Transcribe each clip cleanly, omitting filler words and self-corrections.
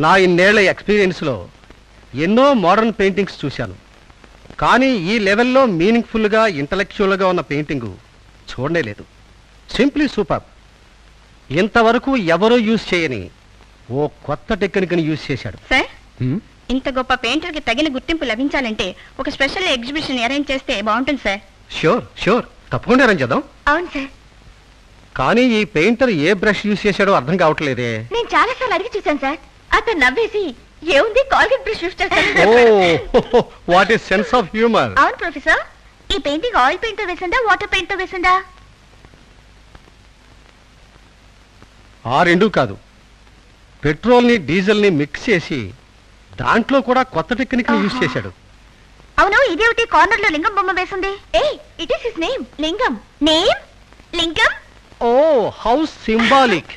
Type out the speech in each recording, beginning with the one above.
నా ఇన్నేళ్ల ఎక్స్పీరియన్స్లో ఎన్నో మోడర్న్ పెయింటింగ్స్ చూశాను, కానీ ఈ లెవెల్లో మీనింగ్ఫుల్గా ఇంటలెక్చువల్గా ఉన్న పెయింటింగు చూడనే లేదు. Simply super. ఇంతవరకు ఎవరూ యూజ్ చేయని ఓ కొత్త టెక్నిక్ని యూజ్ చేశాడు. సార్, ఇంత గొప్ప పెయింటర్కి తగిన గుర్తింపు లభించాలంటే ఒక స్పెషల్ ఎగ్జిబిషన్ అరేంజ్ చేస్తే బాగుంటుంది సార్. షూర్, తప్పకుండా అరేంజ్ చేద్దాం. అవును సార్. కానీ ఈ పెయింటర్ ఏ బ్రష్ యూజ్ చేశాడో అర్థం కావట్లేదే. నేను చాలా సార్లు అడిగి చూశాను సార్. అతను నవ్వేసి ఏముంది కాల్గేట్ బ్రష్ యూజ్ చేస్తాను. What is sense of humour. అవును ప్రొఫెసర్, ఈ పెయింటింగ్ ఆయిల్ పెయింట్ తో వేసిందా వాటర్ పెయింట్ తో వేసిందా? ఆ రెండూ కాదు, పెట్రోల్ని డీజిల్ని మిక్స్ చేసి దాంట్లో కూడా కొత్త టెక్నిక్ని యూజ్ చేశాడు. అవును, ఇదేమిటి కార్నర్ లో లింగం బొమ్మ వేసింది? It is his name. Lingam name Lingam. Oh, how symbolic.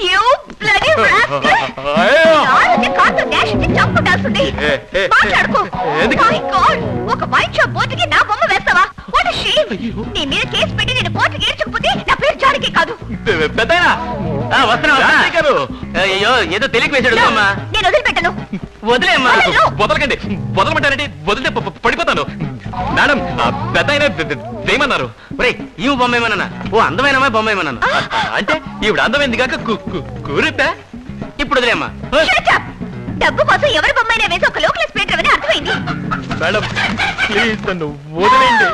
You bloody rascal! ఒక వైన్ షాప్ బోర్డుకి నా బొమ్మ వేస్తావా? What a shame! నీ మీద కేసు పెట్టి నేను కోర్టుకి ఏడ్చకపోతే నా పేరు జానకి కాదు. అయ్యో, ఏదో తెలియక వేసాడు. నేను వదిలిపెట్టను. వదిలేమ్మా. వదలకండి. వదలమంటారంటే వదిలితే పడిపోతాను. మేడం, పెద్ద ఆయన వేయమన్నారు. ఈ బొమ్మ ఏమన్నా? ఓ అందమైన బొమ్మ ఏమన్నాను అంటే ఈవిడ అందమైంది కాక కూరిపా. ఇప్పుడు వదిలేమ్మా. డబ్బు కోసం ఎవరి బొమ్మైనా వేసి ఒక లోకల్ స్పీకర్ అని అర్థమైంది. మేడం ప్లీజ్ నన్ను వదిలేండి.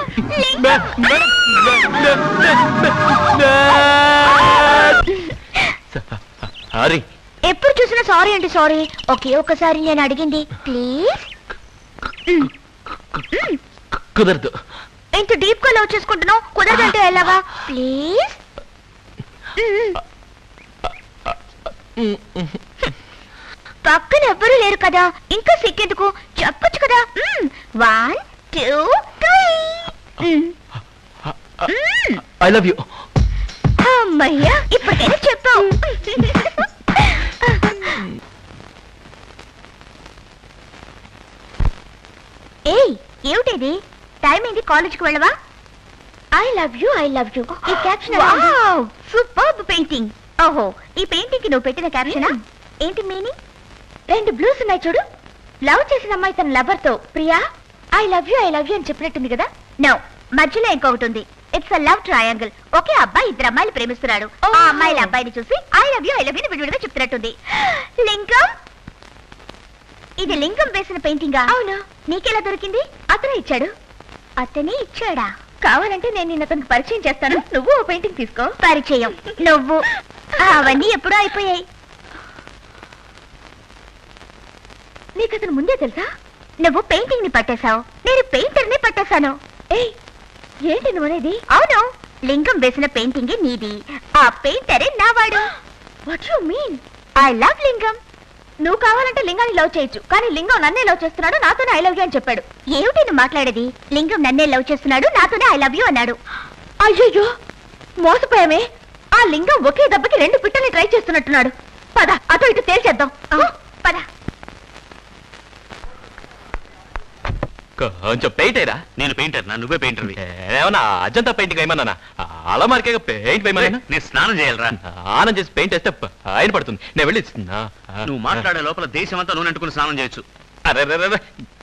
సారీ. ఎప్పుడు చూసినా సారీ అంటే సారీ. ఒకే ఒక్కసారి నేను అడిగింది ప్లీజ్. కుదరదు. ఇంత డీప్ గా లవ్ చేసుకుంటున్నావు, కుదరదంటే ఎలాగా? ప్లీజ్. పక్కన ఎవ్వరూ లేరు కదా, ఇంకా సిక్కేందుకు? చెప్పొచ్చు కదా. 1 2 3. I love you. అమ్మయ్యా, ఇప్పటికైనా చెప్పావు. ఏయ్, ఏమిటిది? టైం ఏంది? కాలేజ్కి వెళ్ళవా? ఐ లవ్ యూ ఈ క్యాప్షన్. Superb painting. ఓహో, ఈ పెయింటింగ్ కి నువ్వు పెట్టిన క్యాప్షనా? ఏంటి మీనింగ్? 2 బ్లూస్ ఉన్నాయి చూడు. లవ్ చేసిన అమ్మాయి తన లవర్ తో ప్రియా ఐ లవ్ యూ అని చెప్పినట్టుంది కదా. నో, మధ్యలో ఇంకొకటి ఉంది. It's a love triangle. ఒకే అబ్బాయి 2 అమ్మాయిలు ప్రేమిస్తున్నాడు. ఆ అమ్మాయిల అబ్బాయిని చూసి ఐ లవ్ యూ విడివిడిగా చెప్తున్నట్టుంది. లింగం, ఇది లింగం వేసిన పెయింటింగా? అవును. నీకెలా దొరికింది? అతనే ఇచ్చాడు. అతనే ఇచ్చాడా? కావాలంటే నేను నిన్న అతనికి పరిచయం చేస్తాను. నువ్వు ఓ పెయింటింగ్ తీసుకో. పరిచయం నువ్వు? అవన్నీ ఎప్పుడూ అయిపోయాయి. నీకు అతను ముందే తెలుసా? నువ్వు పెయింటింగ్ ని పట్టేశావు, నేను పెయింటర్ ని పట్టేశాను. ఏయ్, ఏంటి నువ్వు అనేది? అవును, లింగం వేసిన పెయింటింగ్ నీది, ఆ పెయింటరే నావాడు. What you mean? I love Lingam. నువ్వు కావాలంటే లింగాన్ని లవ్ చేయొచ్చు, కానీ లింగం నన్నే లవ్ చేస్తున్నాడు, నాతోనే ఐ లవ్ యూ అని చెప్పాడు. ఏమిటి నువ్వు మాట్లాడేది? లింగం నన్నే లవ్ చేస్తున్నాడు, నాతోనే ఐ లవ్ యూ అన్నాడు. అయ్యో, మోసపోయామే. ఆ లింగం ఒకే దెబ్బకి 2 పిట్టల్ని ట్రై చేస్తున్నట్టున్నాడు. పద, అటు ఇటు తేల్చేద్దాం. పద. కొంచెం పెయింటేరా? నేను పెయింటర్ నా, నువ్వే పెయింటర్. ఏమన్నా అజంతా పెయింటింగ్ ఏమన్నా? అలమారికే పెయింట్ వేయమన్నా? నేను స్నానం చేయాలరా. స్నానం చేసి పెయింట్ వేస్తే ఆయన పడుతుంది. నేను వెళ్ళి నువ్వు మాట్లాడే లోపల దేశం అంతా నూనె అంటుకుని స్నానం చేయొచ్చు. అరే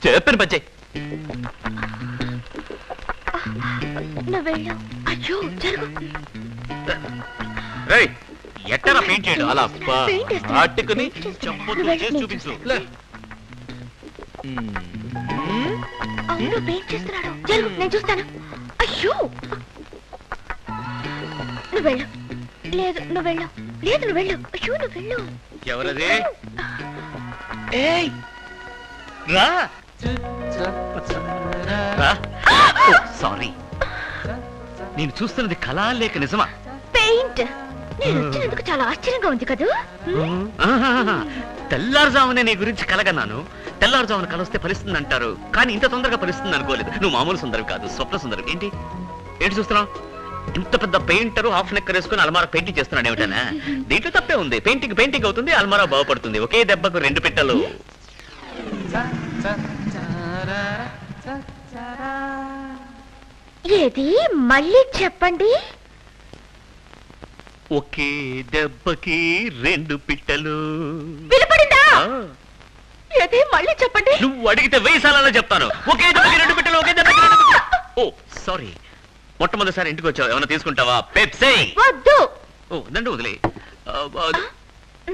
చెప్పాను పచ్చే. ఎట్టరా పెయింట్ చేయడు? అలా పట్టుకుని చూపించు. అవును, పెయింట్ చేస్తున్నాడు. జరుగు, నేను చూస్తాను. అయ్యో, నువ్వు వెళ్ళు. లేదు నువ్వు వెళ్ళు. లేదు నువ్వు వెళ్ళు. అయ్యో నువ్వు వెళ్ళు. ఎవరది? ఏయ్ రా. సారీ, నేను చూస్తున్నది కళా లేక నిజమా? పెయింట్. నేను వచ్చినందుకు చాలా ఆశ్చర్యంగా ఉంది కదా. తెల్లారుజామునే నీ గురించి కలగన్నాను. తెల్లారుజామున కలొస్తే ఫలిస్తుంది అంటారు, కానీ ఇంత తొందరగా ఫలిస్తుంది అనుకోలేదు. నువ్వు మామూలు సుందరం కాదు, స్వప్న సుందరం. ఏంటి ఏంటి చూస్తున్నావు? ఇంత పెద్ద పెయింటర్ హాఫ్ నెక్కర్ వేసుకుని అల్మారా పెయింటింగ్ చేస్తున్నాడు ఏమిటనా? దీంట్లో తప్పే ఉంది. పెయింటింగ్ అవుతుంది, అల్మారా బాగుపడుతుంది. ఒకే దెబ్బకు 2 పిట్టలు. ఏది మళ్ళీ చెప్పండి. ఒకే దెబ్బకి 2 పిట్టలు. వినపడిందా? ఏది మళ్ళీ చెప్పండి. నువ్వు అడిగితే 1000 సార్లు చెప్తాను. ఒకే దెబ్బకి 2 పిట్టలు, ఒకే దెబ్బకి 2 పిట్టలు. ఓ సారీ, మొట్టమొదటిసారి ఇంటికి వచ్చావు, ఏమైనా తీసుకుంటావా? పెప్సీ. వద్దు. ఓ దండు వదిలే.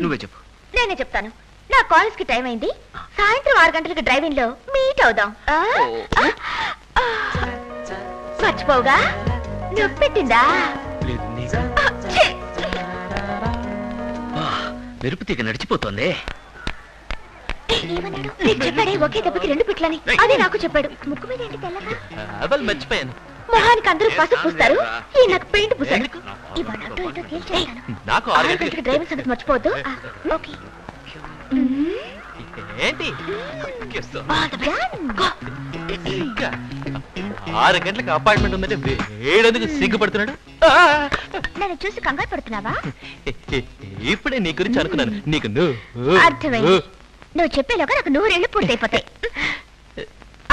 నువ్వే చెప్పు. నేనే చెప్తాను. నా కాలేజ్ కి టైం అయింది. సాయంత్రం 6 గంటలకి డ్రైవింగ్ లో మీట్ అవుదాం. మర్చిపోవుగా? నొప్పి పెట్టిందా? మెరుపు తీగ నడిచిపోతుంది. ఏమన్నాడు? నీకు చెప్పాడే ఒకే దెబ్బకి 2 పిట్లని. అదే నాకు చెప్పాడు. ముక్కు మీద ఏంటి తెల్లగా? మర్చిపోయాను. మొహానికి అందరూ పసుపు పూస్తారు, ఈ నాకు పెయింట్ పూసాడు. ఇవాళ అటో ఇటో తేల్చేస్తాను. నాకు 6 గంటలకి డ్రైవింగ్ సంగతి మర్చిపోవద్దు. ఓకే. ఏంటి? All the best. ఇంకా 6 గంటలకు అపాయింట్మెంట్ ఉందంటే వేడెందుకు సిగ్గుపడుతున్నాడు? నన్ను చూసి కంగారు పడుతున్నావా? ఇప్పుడే నీ గురించి అనుకున్నాను. నీకు అర్థమైంది. నువ్వు చెప్పేలోగా నాకు 100 ఏళ్ళు పూర్తయిపోతాయి.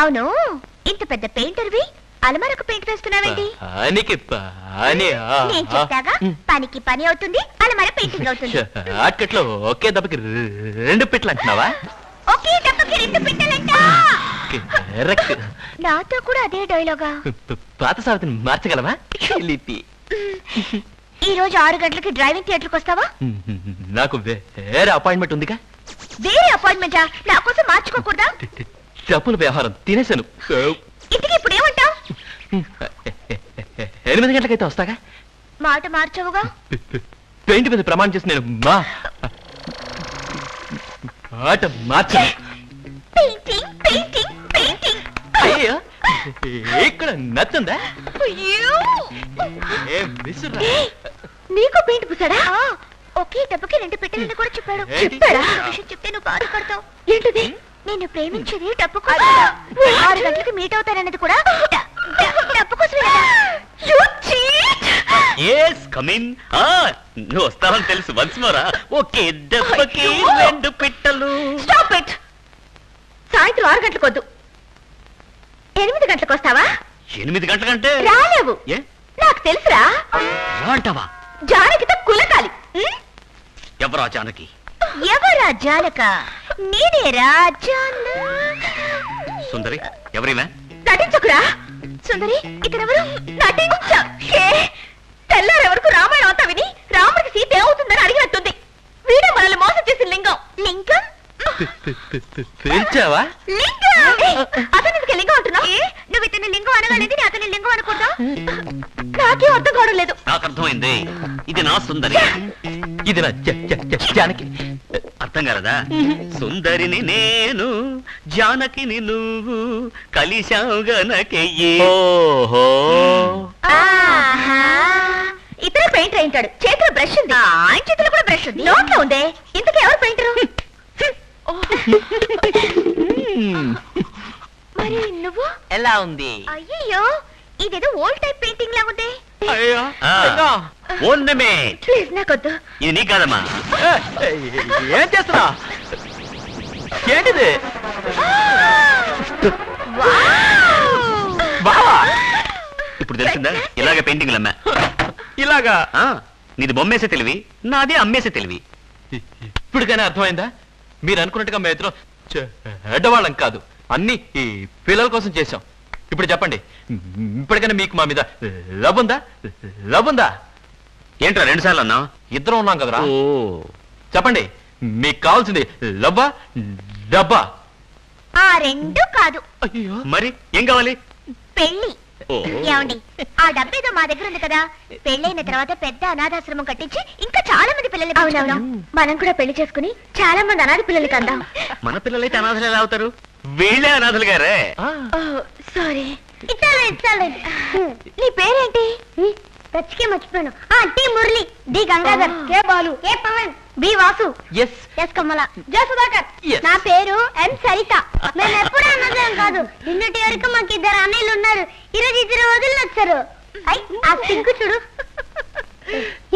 అవును, ఇంత పెద్ద పెయింటర్వి అలమారకు పెయింట్ వేస్తున్నావేంటి? పనికి పని. నేను చెప్తాగా, పనికి పని అవుతుంది, అలమార పెయింటింగ్ అవుతుంది. అట్కట్లో ఒకే దెబ్బకి 2 పిట్టలు అంటున్నావా? ఒకే దెబ్బకి 2 పిట్టలంట. కరెక్ట్. నాతో కూడా అదే డైలాగా. పాత సావిత్రిని మార్చగలవా? ఈ రోజు 6 గంటలకి డ్రైవింగ్ థియేటర్కి వస్తావా? నాకు వేరే అపాయింట్మెంట్ ఉందిగా. వేరే అపాయింట్మెంటా? నా కోసం మార్చుకోకూడదా? డబ్బుల వ్యవహారం తినేశాను. ఇంటికి ఇప్పుడు ఏమంటావు? 8 గంటలకైతే వస్తాగా. మాట మార్చవుగా. పెయింట్ మీద ప్రమాణం చేసి నేను మాట మార్చాను. Painting painting painting. అయ్యో, ఇక్కడ నచ్చుందా? అయ్యో, ఏం విసురా? నీకు పెయింట్ పూసాడా? ఒకే దెబ్బకి 2 పెట్టెలని కూడా చెప్పాడు. చెప్పాడా? విషయం చెప్తే నువ్వు బాధపడతావు. ఏంటిది? నేను ప్రేమించేది డబ్బు కోసం. 6 గంటలకి మీట్ అవుతానన్నది కూడా డబ్బు కోసమే. నువ్వు వస్తావని తెలుసు. వన్స్ మోరా. ఒకే దెబ్బకి 2 పిట్టలు. Stop it. సాయంత్రం 6 గంటలకు వద్దు, 8 గంటలకు వస్తావా? 8 గంటలకంటే రాలేవు. నాకు తెలుసురా. అంటావా? జానకితో కులకాలి. ఎవరా జానకి? ఎవరా జానక? నేనేరా జాన. సుందరి ఎవరివే? నటించకురా. సుందరి ఇక్కడెవరు? నటించ. తెల్లారెవరకు రామాయణం అంతా విని రాముడికి సీత ఏమవుతుందని అడిగినట్టుంది. వీడే మనల్ని మోసం చేసిన లింగం. లింగం? పిలిచావా? అతను ఎందుకు లింగం అంటున్నావు? నువ్వు ఇతని లింగం అనగానేది నేను అతని లింగం అనుకుంటా. నాకే అర్థం కావడం లేదు. నాకు అర్థమైంది. ఇది నా సుందరి, ఇది నా జానకి. అర్థం కాలదా? సుందరిని నేను, జానకిని నువ్వు, కలిశావు గనకెయ్యి. ఓహో, ఇతర పెయింటర్ అయింటాడు. చేతిలో బ్రష్ ఉంది. ఆయన చేతిలో కూడా బ్రష్ ఉంది. నోట్లో ఉందే. ఇంతకీ ఎవరు పెయింటరు? మరి నువ్వు ఎలా ఉంది? అయ్యో, ఇదేదో ఓల్డ్ టైప్ పెయింటింగ్ లా ఉంది. ప్లీజ్ నాకొద్దు. ఇది నీ కాదమ్మా. ఏం చేస్తున్నా? ఏంటిది? బావా, ఇప్పుడు తెలిసిందా? ఇలాగ పెయింటింగ్లు అమ్మా. ఇలాగా? నీది బొమ్మేసే తెలివి, నాది అమ్మేసే తెలివి. ఇప్పటికైనా అర్థమైందా? మీరు అనుకున్నట్టుగా మేము ఇద్దరం చెడ్డవాళ్ళం కాదు. అన్ని ఈ పిల్లల కోసం చేశాం. ఇప్పుడు చెప్పండి, ఇప్పటికైనా మీకు మా మీద లవ్ ఉందా? లవ్ ఉందా? ఏంట్రా 2 సార్లు అన్నా? ఇద్దరం ఉన్నాం కదరా. చెప్పండి, మీకు కావాల్సింది లవ్వా డబ్బా? ఆ 2 కాదు. అయ్యో, మరి ఏం కావాలి? పెళ్లి. ఏమండి, ఆ డబ్బేదో మా దగ్గర ఉంది కదా. పెళ్ళైన తర్వాత పెద్ద అనాథాశ్రమం కట్టించి ఇంకా చాలా మంది పిల్లలు. అవునవును, మనం కూడా పెళ్లి చేసుకుని చాలా మంది అనాథ పిల్లలు కందాం. మన పిల్లలైతే అనాథలు ఎలా అవుతారు? వీళ్ళే అనాథలు గారే. సారీ. నీ పేరేంటి? రచ్చికే మర్చిపోయాను. టి మురళి, డి గంగాధర్, కే బాలు, ఏ పవన్, బి వాసు, ఎస్ కమల, జే సుధాకర్. నా పేరు ఎం సరిత. మేము ఎప్పుడు అన్నదేం కాదు. నిన్నటి వరకు మాకు 2 అన్నయ్యలు ఉన్నారు. ఈరోజు 2 వదిలి వచ్చారు. ఆ సింకు చూడు.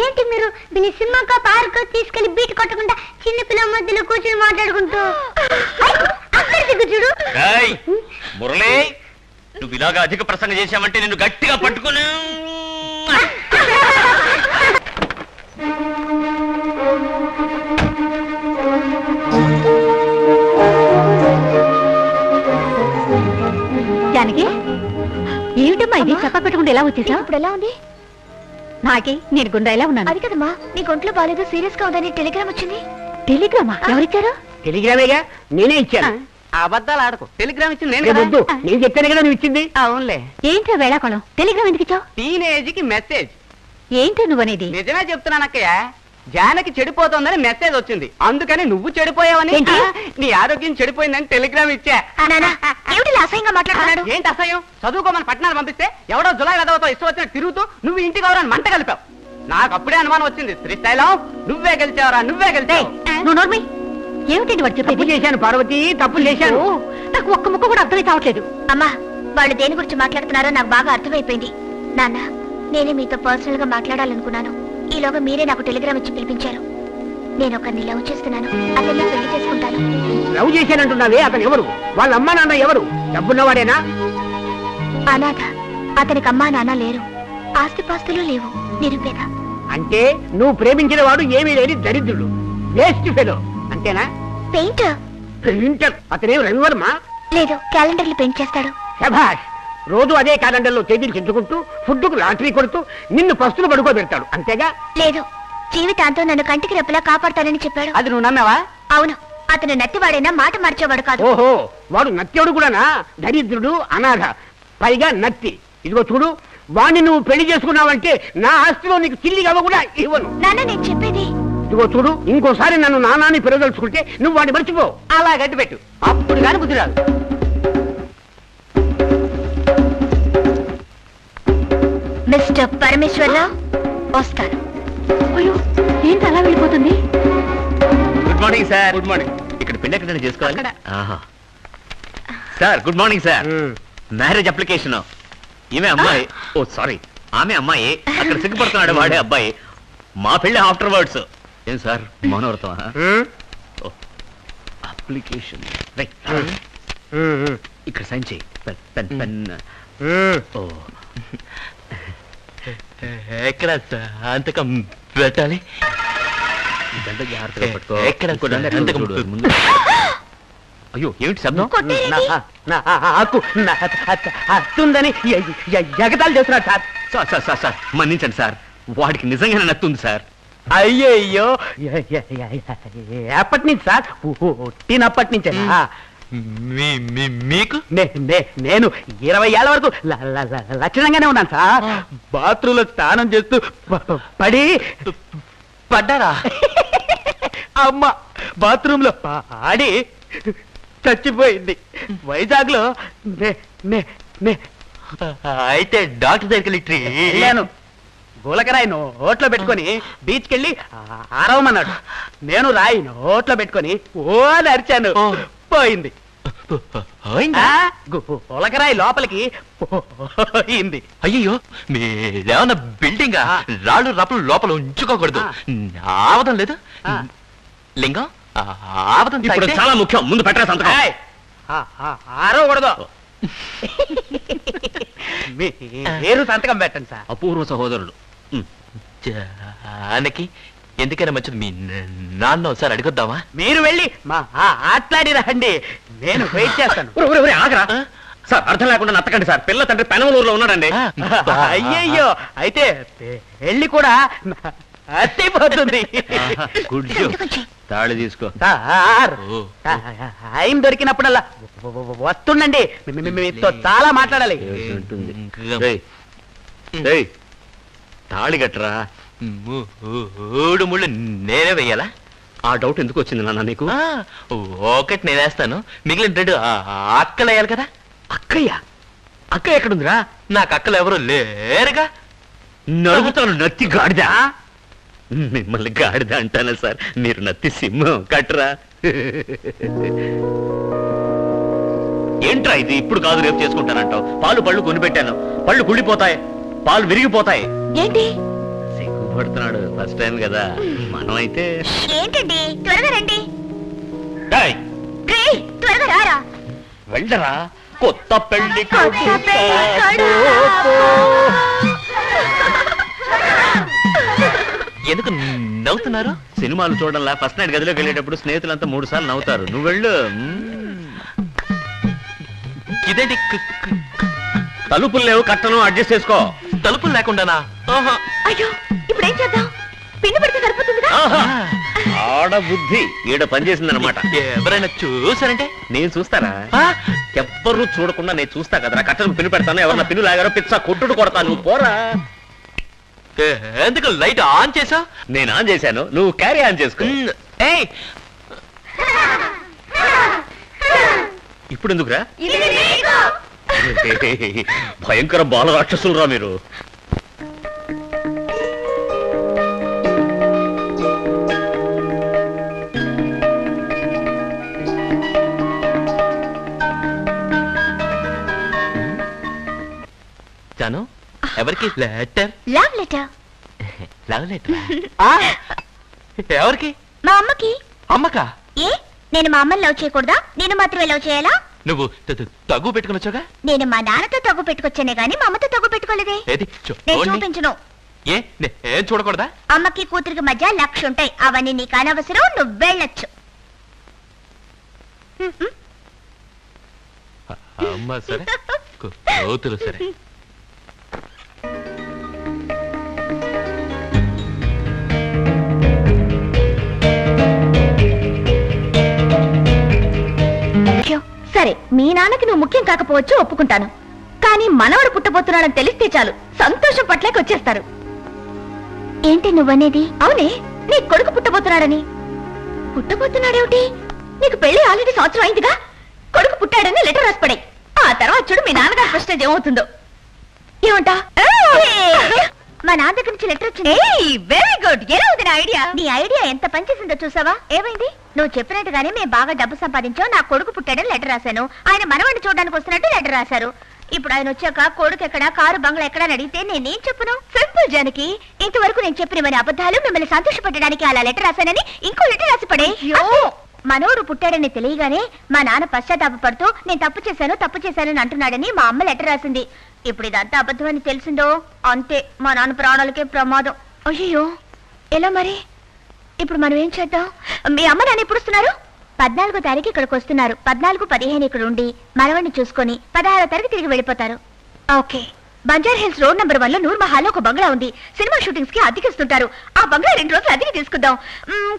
ఏంటి మీరు దీన్ని సినిమాకో పార్క్ తీసుకెళ్లి బీట్ కొట్టకుండా చిన్న పిల్లల మధ్యలో కూర్చొని మాట్లాడుకుంటూ? అక్కడ సిగ్గు చూడు. మురళి, నువ్వు ఇలాగా అధిక ప్రసంగం చేశావంటే నిన్ను గట్టిగా పట్టుకుని జానకి, ఏమిటమ్మా ఇది చెప్ప పెట్టుకుంటే ఎలా వచ్చేసా? ఇప్పుడు ఎలా ఉంది? నాకే నేను గుండా ఎలా ఉన్నాను. అది కదమ్మా, నీ ఒంట్లో బాగాలేదు, సీరియస్ గా ఉందని టెలిగ్రామ్ వచ్చింది. టెలిగ్రామా? ఎవరిచ్చారు? టెలిగ్రామేగా, నేనే ఇచ్చాను. అబద్ధాలు ఆడకు. టెలిగ్రామ్ ఇచ్చింది నేను చెప్పాను కదా నువ్వు ఇచ్చింది. అవునులే. ఏంటో వేళాకోళం, టెలిగ్రామ్ ఎందుకు ఇచ్చావు? టీనేజ్ కి మెసేజ్. ఏంటో నువ్వనేది? నిజమే చెప్తున్నానక్కయ్య, జానకి చెడిపోతుందని మెసేజ్ వచ్చింది, అందుకని నువ్వు చెడిపోయావని, నీ ఆరోగ్యం చెడిపోయిందని టెలిగ్రామ్ ఇచ్చా. అసహ్యంగా మాట్లాడుతున్నాడు. ఏంటి అసహ్యం? చదువుకోమని పట్టణాలు పంపిస్తే ఎవడో జులై వెదవతో ఇష్టం వచ్చిన తిరుగుతూ నువ్వు ఇంటికి ఎవరని మంట కలిపావు. నాకు అప్పుడే అనుమానం వచ్చింది, శ్రీశైలం నువ్వే గెలిచావరా, నువ్వే గెలిచావు. నువ్వు నోర్మి. ఏమిటండి వాడు చెప్పేది? తప్పు చేశాను పార్వతి, తప్పు చేశాను. నాకు ఒక్క ముక్క కూడా అర్థమై కావట్లేదు. అమ్మా, వాళ్ళు దేని గురించి మాట్లాడుతున్నారో నాకు బాగా అర్థమైపోయింది. నాన్న, నేనే మీతో పర్సనల్ గా మాట్లాడాలనుకున్నాను. ఈలోగా మీరే నాకు టెలిగ్రామ్ ఇచ్చి పిలిపించారు. నేను ఒకరిని లవ్ చేస్తున్నాను, అతన్ని పెళ్లి చేసుకుంటాను. లవ్ చేశానంటున్నావే, అతను ఎవరు? వాళ్ళ అమ్మా నాన్న ఎవరు? డబ్బున్నవాడేనా? అనాథ. అతనికి అమ్మా నాన్న లేరు, ఆస్తిపాస్తులు లేవు, నిరుపేద. అంటే నువ్వు ప్రేమించిన వాడు ఏమీ లేని దరిద్రుడు, వేస్ట్ ఫెలో అంతేనా? పెయింటర్. పెయింటర్? అతనేం రవివర్మ? లేదు, క్యాలెండర్లు పెయింట్ చేస్తాడు. శభాష్. రోజు అదే క్యాలెండర్లో తేదీలు చెంచుకుంటూ ఫుడ్కు లాటరీ కొడుతూ నిన్ను పస్తులు పడుకోబెడతాడు, అంతేగా? లేదు, జీవితాంతం నన్ను కంటికి రెప్పలా కాపాడతానని చెప్పాడు. అది నువ్వు నమ్మావా? అవును, అతను నత్తివాడైనా మాట మార్చేవాడు కాదు. ఓహో, వాడు నత్యుడు కూడానా? దరిద్రుడు, అనాథ, పైగా నత్తి. ఇదిగో చూడు, వాణ్ణి నువ్వు పెళ్లి చేసుకున్నావంటే నా ఆస్తిలో నీకు చిల్లి గవ్వ కూడా ఇవ్వను. నాన్న, నేను చెప్పేది. ఇదిగో చూడు, ఇంకోసారి నన్ను నానాన్ని పెరగదలుచుకుంటే నువ్వు వాడిని మర్చిపో. అలా గట్టి పెట్టు, అప్పుడు కాని బుద్ధి రాదు. మిస్టర్ పరమేశ్వరరావు, వస్తాను. అయ్యో, ఏంటి అలా వెళ్ళిపోతుంది? Good morning sir. Good morning. ఇక్కడ పెళ్లి ఎక్కడ చేసుకోవాలి? Sir good morning sir. Marriage application. ఈమె అమ్మాయి, ఓ సారీ, ఆమె అమ్మాయి, అక్కడ సిగ్గుపడుతున్నాడు వాడే అబ్బాయి. మా పెళ్లి ఆఫ్టర్ వర్డ్స్. ఏం సార్, మౌనవ్రతం? అప్లికేషన్ ఇక్కడ సైన్ చేయి. Pen pen. ఓ, ఎక్కడ అంతకం పెట్టాలి? జాగ్రత్తగా పట్టుకో. ఎక్కడ ముందు. అయ్యో, ఏమిటి శబ్దం? అత్తుందని ఎగతాలు చేస్తున్నాడు sir. Sir sir sir sir మన్నించండి సార్, వాడికి నిజంగానే నత్తుంది సార్. అయ్యయ్యో, ఎప్పటి నుంచి సార్? పుట్టినప్పటి నుంచే. మీకు? నేను 20 ఏళ్ల వరకు లక్షణంగానే ఉన్నాను సార్. బాత్రూంలో స్నానం చేస్తూ పడ్డారా? అమ్మ బాత్రూమ్ లో పాడి చచ్చిపోయింది. వైజాగ్ లో అయితే డాక్టర్ దగ్గరికి వెళ్ళాను. గులకరాయి నోట్లో పెట్టుకొని బీచ్కి వెళ్ళి ఆరవమన్నాడు. నేను రాయి నోట్లో పెట్టుకొని ఓ నరిచాను, పోయింది. గులకరాయి లోపలికి పోయింది. అయ్యో, మీరేమన్నా బిల్డింగ్ రాళ్ళు రప్పులు లోపల ఉంచుకోకూడదు. ఆవదం లేదు లింగం, ఆవదం ఇప్పుడు చాలా ముఖ్యం. ముందు పెట్టరా సంతకం. ఆరవకూడదు. మీరు సంతకం పెట్టండి సార్. అపూర్వ సహోదరులు. జానకి, ఎందుకైనా మంచిది మీ నాన్న ఒకసారి అడిగొద్దామా? మీరు వెళ్ళి ఆట్లాడి రండి, నేను వెయిట్ చేస్తాను. ఆగరా సార్, అర్థం లేకుండా నత్తకండి సార్. పిల్ల తండ్రి పెనమలూరులో ఉన్నాడండి. అయ్యయ్యో, అయితే వెళ్ళి కూడా అత్తిపోతుంది. తాళి తీసుకో సార్. టైం దొరికినప్పుడల్లా వస్తుండండి, మీతో చాలా మాట్లాడాలి. తాళి కట్టరా. 3 ముళ్ళు నేనే వెయ్యాలా? ఆ డౌట్ ఎందుకు వచ్చింది నాన్న నీకు? ఒకటి నేనేస్తాను, మిగిలిన 2 అక్కలు వేయాలి కదా. అక్కయ్య? అక్క ఎక్కడుందిరా? నాకు అక్కలు ఎవరు లేరుగా. నడుగుతాను నత్తి గాడిద. మిమ్మల్ని గాడిద అంటానా సార్? మీరు నత్తి సింహం. కట్టరా. ఏంట్రా ఇది? ఇప్పుడు కాదు రేపు చేసుకుంటానంటావు. పాలు పళ్ళు కొనిపెట్టాను, పళ్ళు కుళ్ళిపోతాయి, పాలు విరిగిపోతాయి. ఏంటి సిగ్గుపడుతున్నాడు, ఫస్ట్ టైం కదా. మనం అయితే ఏంటండి, త్వరగా రండి. త్వరగా త్వరగా రారా. వెళ్ళరా కొత్త పెళ్లి ఎందుకు నవ్వుతున్నారు? సినిమాలు చూడంలా ఫస్ట్ నైట్ గదిలోకి వెళ్ళేటప్పుడు స్నేహితులంతా 3 సార్లు నవ్వుతారు. నువ్వు వెళ్ళు. ఇదేంటి తలుపులు లేవు, కట్టను అడ్జస్ట్ చేసుకో. తలుపులు లేకుండానా? అయ్యో ఇప్పుడు ఏం చేద్దాం? పిన్ను పెడితే సరిపోతుందిగా. ఆడ బుద్ధి ఈడ పనిచేసిందనమాట. ఎవరైనా చూసారంటే? నేను చూస్తారా? ఎవ్వరూ చూడకుండా నేను చూస్తా కదరా. కట్టను పిన్ను పెడతాను, ఎవరన్నా పిన్ను లాగారో పిచ్చా కొట్టుడు కొడతాను. నువ్వు పోరా. ఎందుకు లైట్ ఆన్ చేసా? నేను ఆన్ చేశాను, నువ్వు క్యారీ ఆన్ చేసుకో. ఇప్పుడు ఎందుకురా? భయంకర బాల రాక్షసులు రా మీరు. జాను, ఎవరికి letter? Love letter. Love letter ఎవరికి? మా అమ్మకి. అమ్మకా? ఏ నేను మా అమ్మని లవ్ చేయకూడదా? నేను మాత్రమే లవ్ చేయాలా? నువ్వు తగ్గు పెట్టుకుని వచ్చాగా? నేను మా నాన్నతో తగ్గు పెట్టుకొచ్చానే గానీ మా అమ్మతో తగ్గు పెట్టుకోలేదే. నేను చూపించను. ఏం చూడకూడదా? అమ్మకి కూతురికి మధ్య 1,00,000 ఉంటాయి. అవన్నీ నీకు అనవసరం, నువ్వు వెళ్ళొచ్చు. అమ్మ సరే, కూతురు సరే. సరే, మీ నాన్నకి నువ్వు ముఖ్యం కాకపోవచ్చు, ఒప్పుకుంటాను. కానీ మనవడు పుట్టబోతున్నాడని తెలిస్తే చాలు సంతోషం పట్లేకి వచ్చేస్తారు. ఏంటి నువ్వనేది? అవునే, నీ కొడుకు పుట్టబోతున్నాడని. పుట్టబోతున్నాడేమిటి? నీకు పెళ్లి ఆల్రెడీ సంవత్సరం అయిందిగా. కొడుకు పుట్టాడని లెటర్ రాసి పడే. ఆ తర్వాత చూడు మీ నాన్నగారి ప్రశ్న ఏమవుతుందో. ఏమంటా? మా నాన్న దగ్గర నుంచి లెటర్ వచ్చింది. Very good. ఎలా ఉంది నా ఐడియా? నీ ఐడియా ఎంత పనిచేసిందో చూసావా? ఏమైంది? నువ్వు చెప్పినట్టుగానే మేము బాగా డబ్బు సంపాదించావు. నా కొడుకు పుట్టాడని లెటర్ రాశాను. ఆయన మనవాడిని చూడడానికి వస్తున్నట్టు లెటర్ రాశారు. ఇప్పుడు ఆయన వచ్చాక కొడుకు ఎక్కడా, కారు బంగ్లా ఎక్కడా అడిగితే నేనేం చెప్పను? సింపుల్ జానకి. ఇంతవరకు నేను చెప్పినవని అబద్ధాలు. మిమ్మల్ని సంతోషపెట్టడానికి అలా లెటర్ రాశానని ఇంకో లెటర్ రాసి పడే. మనోడు పుట్టాడని తెలియగానే మా నాన్న పశ్చాత్తాపడుతూ నేను తప్పు చేశానని అంటున్నాడని మా అమ్మ లెటర్ రాసింది. ఇప్పుడు ఇదంతా అబద్ధమని తెలిసిందో అంతే, మా నాన్న ప్రాణాలకే ప్రమాదం. అయ్యో, ఎలా మరి? ఇప్పుడు మనం ఏం చేద్దాం? మీ అమ్మ నాన్న ఎప్పుడు వస్తున్నారు? 14వ తారీఖు ఇక్కడికి వస్తున్నారు. 14, 15 ఇక్కడ ఉండి మనవాడిని చూసుకొని 16వ తారీఖు తిరిగి వెళ్ళిపోతారు. Okay. బంజార్ hills road number 1లో Noor మహల్లో ఒక బంగ్లా ఉంది. సినిమా షూటింగ్స్ కి అద్దెకిస్తుంటారు. ఆ బంగ్లా 2 రోజులు అద్దెకి తీసుకుందాం.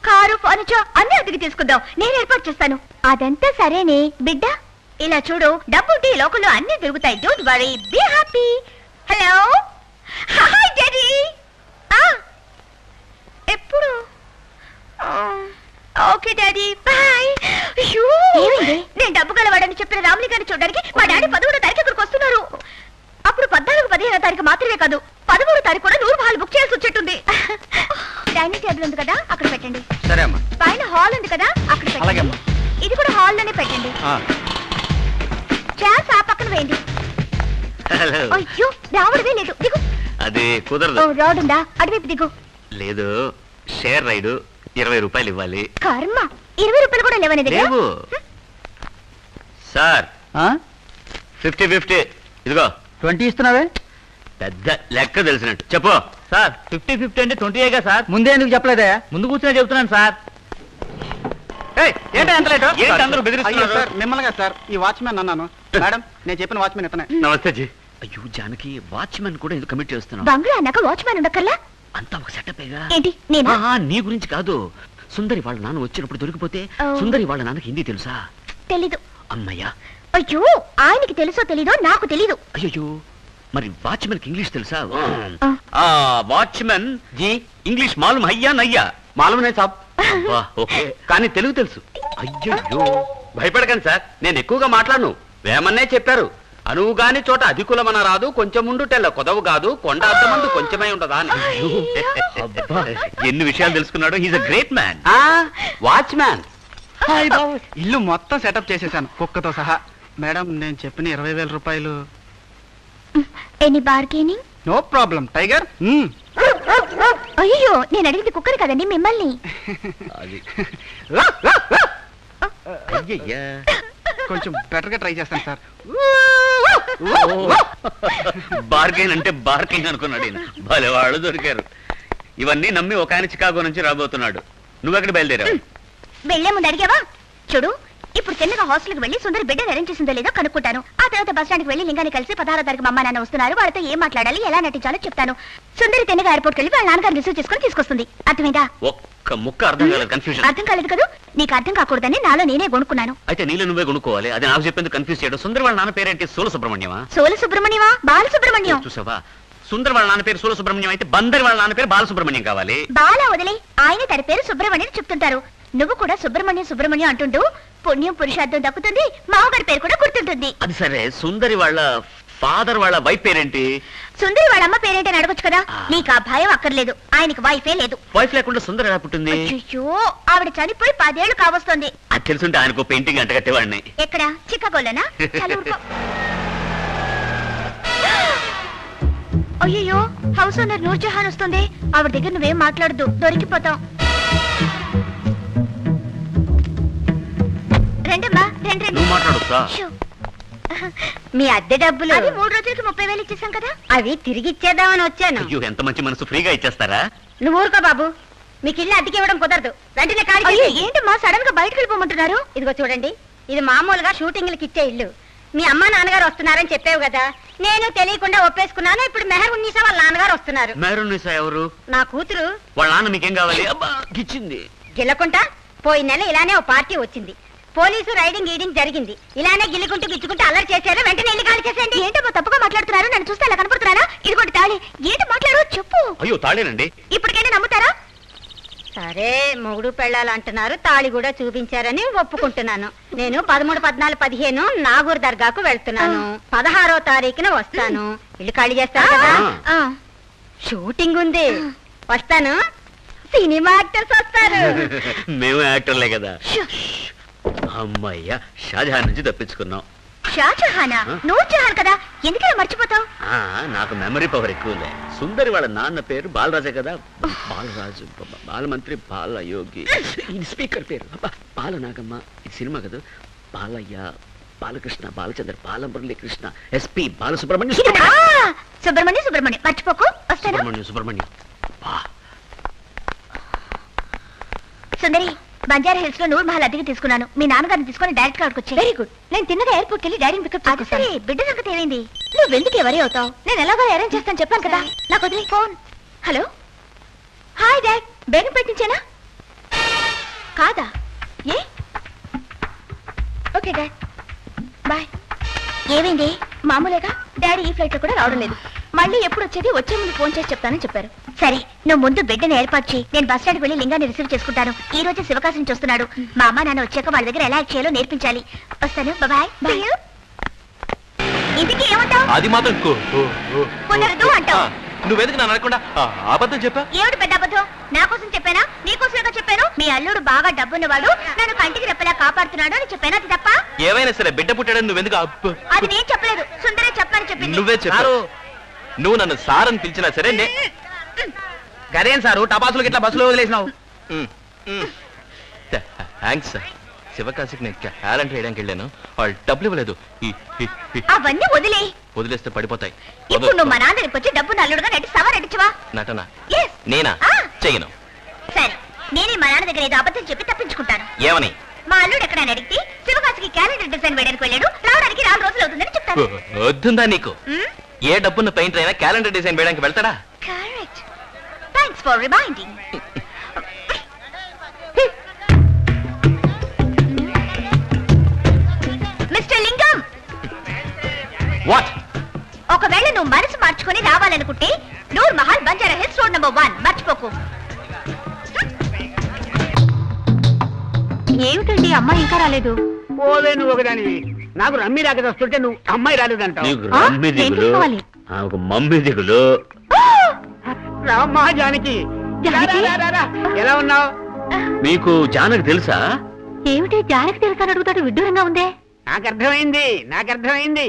కారు, ఫర్నిచర్ అన్ని అద్దెకి తీసుకుందాం. నేను ఏర్పాటు చేస్తాను. అదంతా సరేనే బిడ్డ. ఇలా చూడు, డబ్బుంటే ఈ లోకంలో అన్ని దొరుకుతాయి. Don't worry, be happy. Hello, hi daddy. ఎప్పుడు? Okay daddy, bye. నేను డబ్బు గలవాడని చెప్పిన రాముని గారిని చూడడానికి మా డాడీ 11వ తారీఖు ఇక్కడికి వస్తున్నారు. అప్పుడు 14, 15వ తారీఖు మాత్రమే కాదు, 13వ తారీఖు కూడా నూరు హాల్ బుక్ చేయాల్సి వచ్చేట్టుంది. డైనింగ్ టేబుల్ ఉంది కదా, అక్కడ పెట్టండి. సరే అమ్మా. పైన హాల్ ఉంది కదా, అక్కడ పెట్టండి. ఇది కూడా హాల్ లోనే పెట్టండి. చైర్స్ ఆ పక్కన వేయండి. అయ్యో, రావడమే లేదు. దిగు. అది కుదరదు. రాడ్ ఉందా? అటువైపు దిగు. లేదు, షేర్ రైడ్ 20 రూపాయలు ఇవ్వాలి. కర్మ, 20 రూపాయలు కూడా లేవని లేవు సార్. 50-50. ఇదిగో 20 ఇస్తున్నావే? పెద్ద లెక్క తెలిసినట్టు చెప్పు సార్. 50-50 అంటే 20గా సార్. ముందే ఎందుకు చెప్పలేదే? ముందు కూర్చొని చెప్తున్నాను సార్. మిమ్మల్ని సార్, ఈ వాచ్మెన్ అన్నాను. మేడం, నేను చెప్పిన వాచ్మెన్ ఇతనే. నమస్తే జీ. అయ్యో జానకి, వాచ్మెన్ కూడా ఎందుకు కమిట్ చేస్తున్నావు? బంగ్లా అన్నాక వాచ్మెన్ ఉండక్కర్లా? అంతా ఒక సెటప్. ఏంటి? నేనా? నీ గురించి కాదు. సుందరి వాళ్ళ నాన్న వచ్చినప్పుడు దొరికిపోతే, సుందరి వాళ్ళ నాన్నకి హిందీ తెలుసా? తెలీదు. అమ్మయ్యా. అయ్యో, ఆయనకి తెలుసో తెలీదో నాకు తెలీదు. అయ్యో, మరి వాచ్మెన్ కి ఇంగ్లీష్ తెలుసా? వాచ్మెన్ జీ ఇంగ్లీష్ మాలూమ్ హయ్యా నయ్యా? మాలూమే సాబ్. ఓకే, కానీ తెలుగు తెలుసు. అయ్యో, భయపడకండి సార్, నేను ఎక్కువగా మాట్లాడను. వేమన్నే చెప్పారు, అనువు గాని చోట అధికులమన రాదు, కొంచెం ఉండు తెల్ల కొదవు కాదు, కొండ అద్దమందు కొంచెమై ఉండదా అని. ఎన్ని విషయాలు తెలుసుకున్నాడు. He's a great man. Watchman. ఇల్లు మొత్తం సెటప్ చేసేసాను, కుక్కతో సహా. మేడం, నేను చెప్పిన 20,000 రూపాయలు. Any bargaining? No problem tiger. అయ్యో, నేను అడిగింది కుక్కర్ కదండి, మిమ్మల్ని. కొంచెం బెటర్ గా ట్రై చేస్తాను సార్. బార్గెన్ అంటే బార్కింగ్ అనుకున్నాడు ఈయన. భలే వాళ్ళు దొరికారు. ఇవన్నీ నమ్మి ఒక ఆయన చికాగో నుంచి రాబోతున్నాడు. నువ్వెక్కడ బయలుదేరావు? వెళ్లే ముందు అడిగావా? చూడు, ఇప్పుడు చిన్నగా హాస్టల్కి వెళ్ళి సుందరి బిడ్డను అరేంజ్ చేసిందో లేదో కనుక్కుంటాను. ఆ తర్వాత బస్ స్టాండ్కి వెళ్ళి లింగాన్ని కలిసి 16వ తారీఖు మా అమ్మ నాన్న వస్తున్నారు, వాళ్ళతో ఏం మాట్లాడాలి, ఎలా నటించాలో చెప్తాను. సుందరి తిన్నగా ఎయిర్పోర్ట్కి వెళ్ళి వాళ్ళ నాన్నగారు రిసీవ్ చేసుకుని తీసుకొస్తుంది. అర్థమైందా? ఒక్క ముక్క అర్థం కాలేదు. కన్ఫ్యూజన్. అర్థం కాలేదు కదా? నీకు అర్థం కాకూడదని నాలో నేనే కొనుక్కున్నాను. అయితే నీళ్ళు నువ్వే కొనుక్కోవాలి. అది నాకు చెప్పేందుకు కన్ఫ్యూజ్ చేయడం. సుందర్ వాళ్ళ నాన్న పేరేంటి? సోల సుబ్రహ్మణ్యమా? సోల సుబ్రహ్మణ్యమా? బాల సుబ్రహ్మణ్యం. చూసావా, సుందర్ వాళ్ళ నాన్న పేరు సోల సుబ్రహ్మణ్యం అయితే బందర్ వాళ్ళ నాన్న పేరు బాలసుబ్రహ్మణ్యం కావాలి. బాల వదిలే, ఆయన తన పేరు సుబ్రహ్మణ్యం చెప్తుంటారు. నువ్వు కూడా సుబ్రహ్మణ్యం అంటుంటూ పుణ్యం పురుషార్థం దక్కుతుంది, మామగారి పేరు కూడా గుర్తుంటుంది. అది సరే, సుందరి వాళ్ళ ఫాదర్ వాళ్ళ వైఫ్ పేరేంటి? సుందరి వాళ్ళ అమ్మ పేరేంటని అడగొచ్చు కదా. నీకు ఆ భయం అక్కర్లేదు, ఆయనకి వైఫే లేదు. వైఫ్ లేకుండా సుందరి ఎలా పుట్టింది? అయ్యో, ఆవిడ చనిపోయి 10 ఏళ్లు కావస్తుంది. అది తెలుసుంటే ఆయనకు పెయింటింగ్ అంటగట్టేవాడిని. ఎక్కడ? చికాగోలోనా? అయ్యో, హౌస్ ఓనర్ నూర్జహాన్ వస్తుంది. ఆవిడ దగ్గర నువ్వేం మాట్లాడద్దు, దొరికిపోతాం. రండమ్మా, రండి. నువ్వు మాట్లాడొచ్చా? మీ అద్దె డబ్బులు అది 3 రోజులకి 30,000 ఇచ్చేసాం కదా, అవి తిరిగి ఇచ్చేద్దామని వచ్చాను. అయ్యో, ఎంత మంచి మనసు, ఫ్రీగా ఇచ్చేస్తారా? నువ్వు ఊరుకో బాబు, మీకు ఇల్లు అద్దెకి ఇవ్వడం కుదరదు. వెంటనే ఖాళీ. ఏంటమ్మా సడన్ గా బయటకు వెళ్ళిపోమంటున్నారు? ఇదిగో చూడండి, ఇది మామూలుగా షూటింగ్లకి ఇచ్చే ఇల్లు. మీ అమ్మ నాన్నగారు వస్తున్నారని చెప్పావు కదా, నేను తెలియకుండా ఒప్పేసుకున్నాను. ఇప్పుడు మెహరున్నీసా వాళ్ళ నాన్నగారు వస్తున్నారు. మెహరున్నీసా ఎవరు? నా కూతురు. వాళ్ళ నాన్న మీకేం కావాలి? అబ్బా, గిచ్చింది. గిల్లకుంటా పోయిన నెల ఇలానే ఓ పార్టీ వచ్చింది. పోలీసు రైడింగ్ గీడింగ్ జరిగింది. ఇలానే గిల్లుకుంటూ గిచ్చుకుంటూ అల్లరి చేశారు. వెంటనే ఇల్లు ఖాళీ చేసేయండి. ఏంటో తప్పుగా మాట్లాడుతున్నారు, నన్ను చూస్తే అలా కనపడుతున్నారా? ఇదిగోటి తాళి. ఏంటో మాట్లాడు, చెప్పు. అయ్యో, తాళేనండి. ఇప్పటికైనా నమ్ముతారా? సరే, మొగుడు పెళ్ళాలు అంటున్నారు, తాళి కూడా చూపించారని ఒప్పుకుంటున్నాను. నేను 13, 14, 15 నాగూర్ దర్గాకు వెళ్తున్నాను. 16వ తారీఖున వస్తాను. ఇల్లు ఖాళీ చేస్తాను కదా. షూటింగ్ ఉంది, వస్తాను. సినిమా యాక్టర్స్ వస్తారు. మేము యాక్టర్లే కదా. అమ్మయ్యా, షాజహాన్ నుంచి తప్పించుకున్నాం. షాజహానా? నూర్జహాన్ కదా, ఎందుకలా మర్చిపోతావు? నాకు మెమరీ పవర్ ఎక్కువలే. సుందరి వాళ్ళ నాన్న పేరు బాలరాజే కదా. బాలరాజు, బాలమంత్రి, బాలయోగి. ఇది స్పీకర్ పేరు. బాలనాగమ్మ. ఇది సినిమా కదా. బాలయ్య, బాలకృష్ణ, బాలచంద్ర, బాలమురళీకృష్ణ, ఎస్పి బాలసుబ్రహ్మణ్యం. సుబ్రహ్మణ్యం మర్చిపోకు. సుబ్రహ్మణ్యం. సుందరి, బంజారా హిల్స్ లో నూర్ మహల్ అద్దెకి తీసుకున్నాను. మీ నాన్నగారిని తీసుకుని డైరెక్ట్ గా వచ్చి. Very good. నేను తిన్నగా ఎయిర్పోర్ట్ కి వెళ్ళి డాడీని పికప్ చేసుకుంటాను. బిడ్డ సంగతి ఏమైంది? నువ్వు ఎందుకు ఎవరి అవుతావు? నేను ఎలాగో అరేంజ్ చేస్తాను చెప్పాను కదా. నాకు వదిలే ఫోన్. Hello, hi dad. బేగం పెట్టించానా? కాదా? ఏ? Okay dad, bye. ఏమైంది? మామూలుగా డాడీ ఈ ఫ్లైట్ లో కూడా రావడం లేదు. మళ్ళీ ఎప్పుడు వచ్చేది వచ్చే ముందు ఫోన్ చేసి చెప్తానని చెప్పారు. సరే, నువ్వు ముందు బిడ్డను ఏర్పాటు చేయి. నేను బస్ స్టాండ్కి వెళ్ళి లింగాన్ని రిసీవ్ చేసుకుంటాను. ఈ రోజు శివకాశి నుంచి వస్తున్నాడు. మా అమ్మ నాన్న వచ్చాక వాళ్ళ దగ్గర ఎలా యాక్ట్ చేయాలో నేర్పించాలి. వస్తాను, బాయ్. ఇంటికి ఏమంటావు? అది మాత్రం కుదరదు అంటావు. నువ్వెందుకు నన్ను అనకుండా అబద్ధం చెప్పా? ఏమిటి పెద్ద అబద్ధం? నా కోసం చెప్పానా, నీకోసమేగా చెప్పాను. మీ అల్లుడు బాగా డబ్బున్నవాడు, నన్ను కంటికి రెప్పలా కాపాడుతున్నాడు అని చెప్పాను. అది తప్ప? ఏమైనా సరే, బిడ్డ పుట్టాడని నువ్వెందుకు అది నేను చెప్పలేదు, సుందరే చెప్పని చెప్పింది. నువ్వే చెప్పారు. నువ్వు నన్ను సార్ అని పిలిచినా సరే గదేం సారు టపాసులు గిట్లా బస్సులో వదిలేసినావు? Thanks sir. శివకాశికి నేను క్యాలెండర్ వేయడానికి వెళ్ళాను, వాళ్ళు డబ్బులు ఇవ్వలేదు. అవన్నీ వదిలేస్తే పడిపోతాయి. ఇప్పుడు నువ్వు మా నాన్న వచ్చి డబ్బు నల్లుడుగా నటిస్తావా, నటించవా? నటన నేనా చెయ్యను. సరే, నేనే మా నాన్న దగ్గర ఏదో అబద్ధం చెప్పి తప్పించుకుంటాను. ఏమని? మా అల్లుడు ఎక్కడైనా అడిగితే శివకాశికి క్యాలెండర్ డిజైన్ వేయడానికి వెళ్ళాడు, రావడానికి 4 రోజులు అవుతుందని చెప్తాను. వద్దుందా నీకు? ఏ డబ్బున్న పెయింటర్ అయినా క్యాలెండర్ డిజైన్ వేయడానికి వెళ్తాడా? Correct. Thanks for reminding. Mister Lingam, what? ఒకవేళ నువ్వు మనసు మార్చుకొని రావాలనుకుంటే Noor Mahal, Banjara Hills, road number 1 మర్చిపోకు. ఏమిటండి అమ్మాయి ఇంకా రాలేదు? ఓలే, నువ్వు ఒకదానివి. నాకు రమ్మి రాక వస్తుంటే నువ్వు అమ్మాయి రాలేదంటావు. మమ్మీ దిగులు. రామ్మా జానకి, ఎలా ఉన్నావు? మీకు జానకి తెలుసా? ఏమిటి జానకి తెలుసా అడుగుతాడు, విడ్డూరంగా ఉందే. నాకు అర్థమైంది.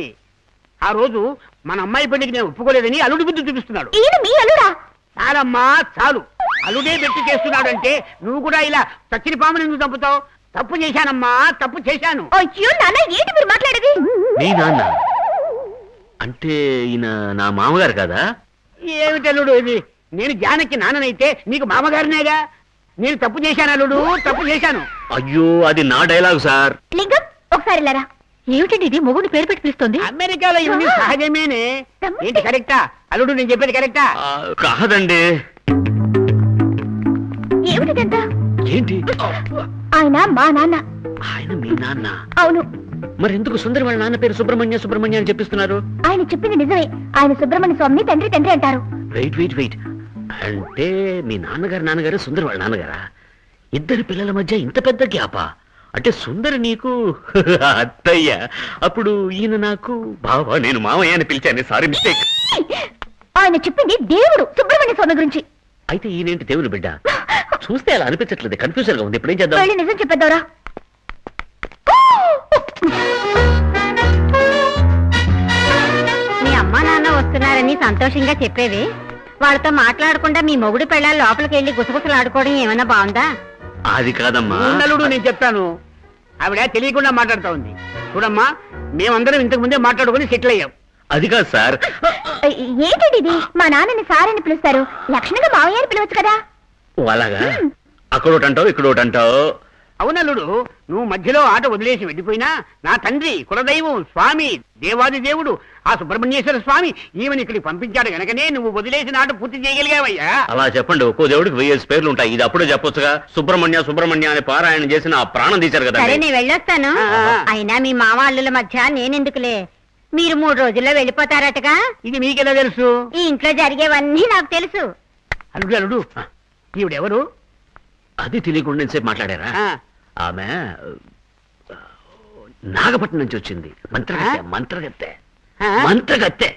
ఆ రోజు మన అమ్మాయి పెళ్లికి నేను ఒప్పుకోలేదని అల్లుడి బుద్ధి చూపిస్తున్నాడు. ఈయన మీ అల్లుడా? చాలమ్మా చాలు. అల్లుడే పెట్టి చేస్తున్నాడంటే నువ్వు కూడా ఇలా చచ్చిన పాముని ఎందుకు చంపుతావు? తప్పు చేశానమ్మా, తప్పు చేశాను. అయ్యో నాన్న, ఏంటి మీరు మాట్లాడేది? మీ నాన్న అంటే ఈయన నా మామగారు కదా? ఏమిటల్లుడు ఇది? నేను జానకి నాన్ననైతే నీకు మామగారినేగా. నేను తప్పు చేశాను అల్లుడు, తప్పు చేశాను. అయ్యో అది నా డైలాగ్ సార్. లింగం ఒకసారి వెళ్ళరా. ఏమిటండి ఇది? మొగుడిని పేరు పెట్టి పిలుస్తుంది. అమెరికాలో ఇవన్నీ సహజమేనే. ఏంటి కరెక్టా అల్లుడు? నేను చెప్పేది కరెక్టా? కాదండి. ఏమిటిదంతా? ఏంటి? ఆయన మా నాన్న. ఆయన మీ నాన్న? అవును. మరి ఎందుకు సుందరి వాళ్ళ నాన్న పేరు సుబ్రహ్మణ్య అని చెప్పిస్తున్నారు? ఆయన చెప్పింది నిజమే. ఆయన సుబ్రహ్మణ్య స్వామిని తండ్రి అంటారు. వెయిట్ అంటే మీ నాన్నగారు సుందరి వాళ్ళ నాన్నగారా? ఇద్దరు పిల్లల మధ్య ఇంత పెద్ద గ్యాపా? అంటే సుందరి నీకు అత్తయ్య, అప్పుడు ఈయన నాకు బావా, నేను మావయ్య అని పిలిచాను. Sorry mistake. ఆయన చెప్పింది దేవుడు సుబ్రహ్మణ్య స్వామి గురించి. అయితే ఈయనేంటి దేవుని బిడ్డ? చూస్తే అలా అనిపించట్లేదు, కన్ఫ్యూజన్ గా ఉంది. ఇప్పుడు ఏం చేద్దాం? వెళ్ళి నిజం చెప్పేద్దారా? మీ అమ్మా నాన్న వస్తున్నారని సంతోషంగా చెప్పేవి. వాళ్ళతో మాట్లాడకుండా మీ మొగుడు పెళ్ళాలు లోపలికి వెళ్ళి గుసగుసలాడుకోవడం ఏమైనా బాగుందా? అది కాదమ్మా. అల్లుడు నేను చెప్తాను. ఆవిడ తెలియకుండా మాట్లాడుతా ఉంది. చూడమ్మా, మేమందరం ఇంతకు ముందే మాట్లాడుకుని సెటిల్ అయ్యాం. అది కాదు సార్. ఏంటండి ఇది? మా నాన్నని సార్ అని పిలుస్తారు, లక్షణంగా మావయ్య అని పిలవచ్చు కదా. అలాగా? అక్కడోటి అంటావు, ఇక్కడోటి అంటావు. అవునల్లుడు, నువ్వు మధ్యలో ఆట వదిలేసి వెళ్ళిపోయినా నా తండ్రి, కులదైవం, స్వామి, దేవాది దేవుడు ఆ సుబ్రహ్మణ్యేశ్వర స్వామి ఈమెను ఇక్కడికి పంపించాడు గనకనే నువ్వు వదిలేసిన ఆట పూర్తి చేయగలిగావయ్యా. అలా చెప్పండి. ఒక్కో దేవుడికి 1000 పేర్లు ఉంటాయి. ఇది అప్పుడే చెప్పొచ్చుగా. సుబ్రహ్మణ్య అని పారాయణ చేసిన ఆ ప్రాణం తీశారు కదా. సరే నేను వెళ్ళొస్తాను. అయినా మీ మామ అల్లుల మధ్య నేనెందుకులే. మీరు 3 రోజుల్లో వెళ్ళిపోతారటగా. ఇది మీకెలా తెలుసు? ఈ ఇంట్లో జరిగేవన్నీ నాకు తెలుసు. అల్లుడు ఈవిడెవరు? అది తెలియకుండా సేపు మాట్లాడారా? ఆమె నాగపట్నం నుంచి వచ్చింది. మంత్రగత్తె.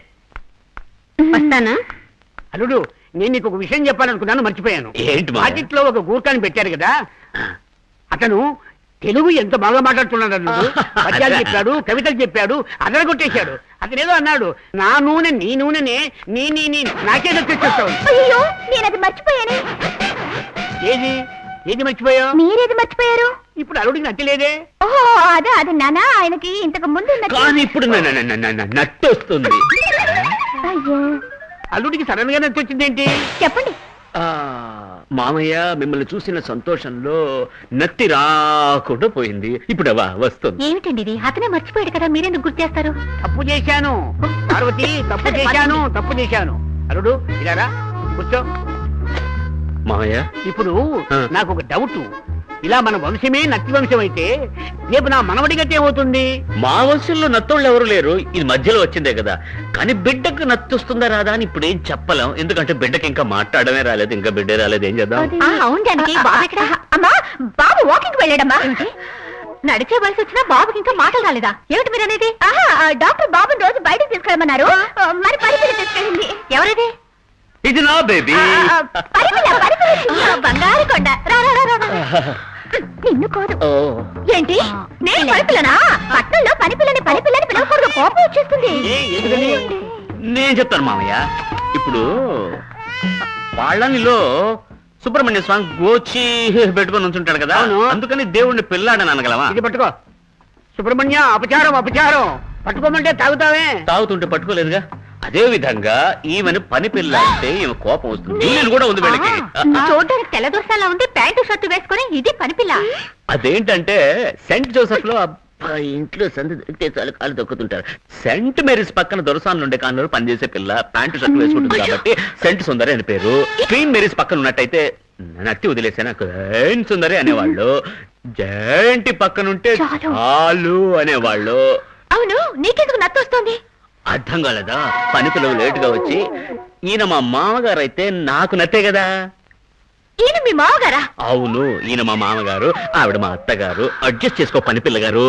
వస్తానా? అల్లుడు, నేను నీకు ఒక విషయం చెప్పాలనుకున్నాను, మర్చిపోయాను. ఏంటి? వాటిలో ఒక గూర్ఖాని పెట్టారు కదా, అతను తెలుగు ఎంత బాగా మాట్లాడుతున్నాడు అల్లుడు. పద్యాలు చెప్పాడు, కవితలు చెప్పాడు, అదరగొట్టేశాడు. అతనేదో అన్నాడు, నా నూనె నీ నూనెనే, నీ నాకే తెచ్చేస్తావు. అయ్యో, నేను అది మర్చిపోయాను. ఏది మర్చిపోయావు? మీరేది మర్చిపోయారు? ఇప్పుడు అల్లుడికి నచ్చలేదే. ఓహో, అదే నాన్న, ఆయనకి ఇంతకు ముందు కానీ ఇప్పుడు నట్టు వస్తుంది. అయ్యో, అల్లుడికి సడన్ గా నచ్చొచ్చిందేంటి? చెప్పండి. మామయ్య మిమ్మల్ని చూసిన సంతోషంలో నత్తి రాకుండా పోయింది. ఇప్పుడు వస్తుంది. ఏమిటండి ఇది? అతనే మర్చిపోయాడు కదా, మీరెందుకు గుర్తు చేస్తారు? తప్పు చేశాను పార్వతి, తప్పు చేశాను. అల్లుడు ఇలారా కూర్చో. మామయ్య, ఇప్పుడు నాకు ఒక డౌట్. ఇలా మన వంశమే నత్తి వంశం అయితే రేపు నా మనవడి గట్టి ఏమవుతుంది? మా వంశంలో నత్తోళ్ళు ఎవరు లేరు. ఇది మధ్యలో వచ్చిందే కదా. కానీ బిడ్డకు నత్తి వస్తుందా రాదా అని ఇప్పుడు ఏం చెప్పలేం. ఎందుకంటే బిడ్డకి ఇంకా మాట్లాడమే రాలేదు, ఇంకా బిడ్డే రాలేదు. ఏం చేద్దాం? అవును జానకి, బాబు ఎక్కడ? అమ్మా, బాబు వాకింగ్ వెళ్ళాడమ్మా. నడిచే వయసు వచ్చినా బాబుకి ఇంకా మాటలు రాలేదా? ఏమిటి మీరు అనేది? డాక్టర్ బాబుని రోజు బయటకు తీసుకెళ్ళమన్నారు. మరి పరిపిల్ల తీసుకెళ్ళింది. ఎవరిది? ఇది నా బేబీ. బంగారు కొండ. నిన్ను కాదు. ఏంటి? నేను పనిపిల్లనా? పట్టణంలో పనిపిల్లని పిలవకూడదు, కోపం వచ్చేస్తుంది. నేను చెప్తాను మామయ్య. ఇప్పుడు వాళ్ళనిలో సుబ్రహ్మణ్య స్వామి గోచి పెట్టుకొని ఉంచుంటాడు కదా, అందుకని దేవుణ్ణి పిల్లాడని అనగలవా? ఇది పట్టుకో. సుబ్రహ్మణ్య, అపచారం. పట్టుకోమంటే తాగుతావే. తాగుతుంటే పట్టుకోలేదుగా. అదే విధంగా ఈమెను పని పిల్ల అంటే ఈమె కోపం వస్తుంది. నేను కూడా ఉంది వీళ్ళకి. చూడడానికి తెల్లదోసాలా ఉంది, ప్యాంటు షర్టు వేసుకుని ఇది పనిపిల్ల. అదేంటంటే సెంట్ జోసెఫ్ లో ఇంట్లో సంధి దొరికితే చాలు కాలు దొక్కుతుంటారు. సెంట్ మేరీస్ పక్కన దొరసాన్లు ఉండే కాలంలో పనిచేసే పిల్ల ప్యాంటు షర్ట్ వేసుకుంటుంది కాబట్టి సెంట్ సుందరి అని పేరు. క్వీన్ మేరీస్ పక్కన ఉన్నట్టయితే నత్తి వదిలేసాను క్వీన్ సుందరి అనేవాళ్ళు. జయంటి పక్కనుంటే చాలు అనేవాళ్ళు. అవును, నీకెందుకు నత్తి వస్తుంది? అర్థం కాలేదా? పని పిల్లలు లేటుగా వచ్చి ఈయన మా మామగారు అయితే నాకు నత్తే కదా. ఈయన మీ మామగారా? అవును, ఈయన మా మామగారు, ఆవిడ మా అత్తగారు. అడ్జస్ట్ చేసుకో పని పిల్లగారు.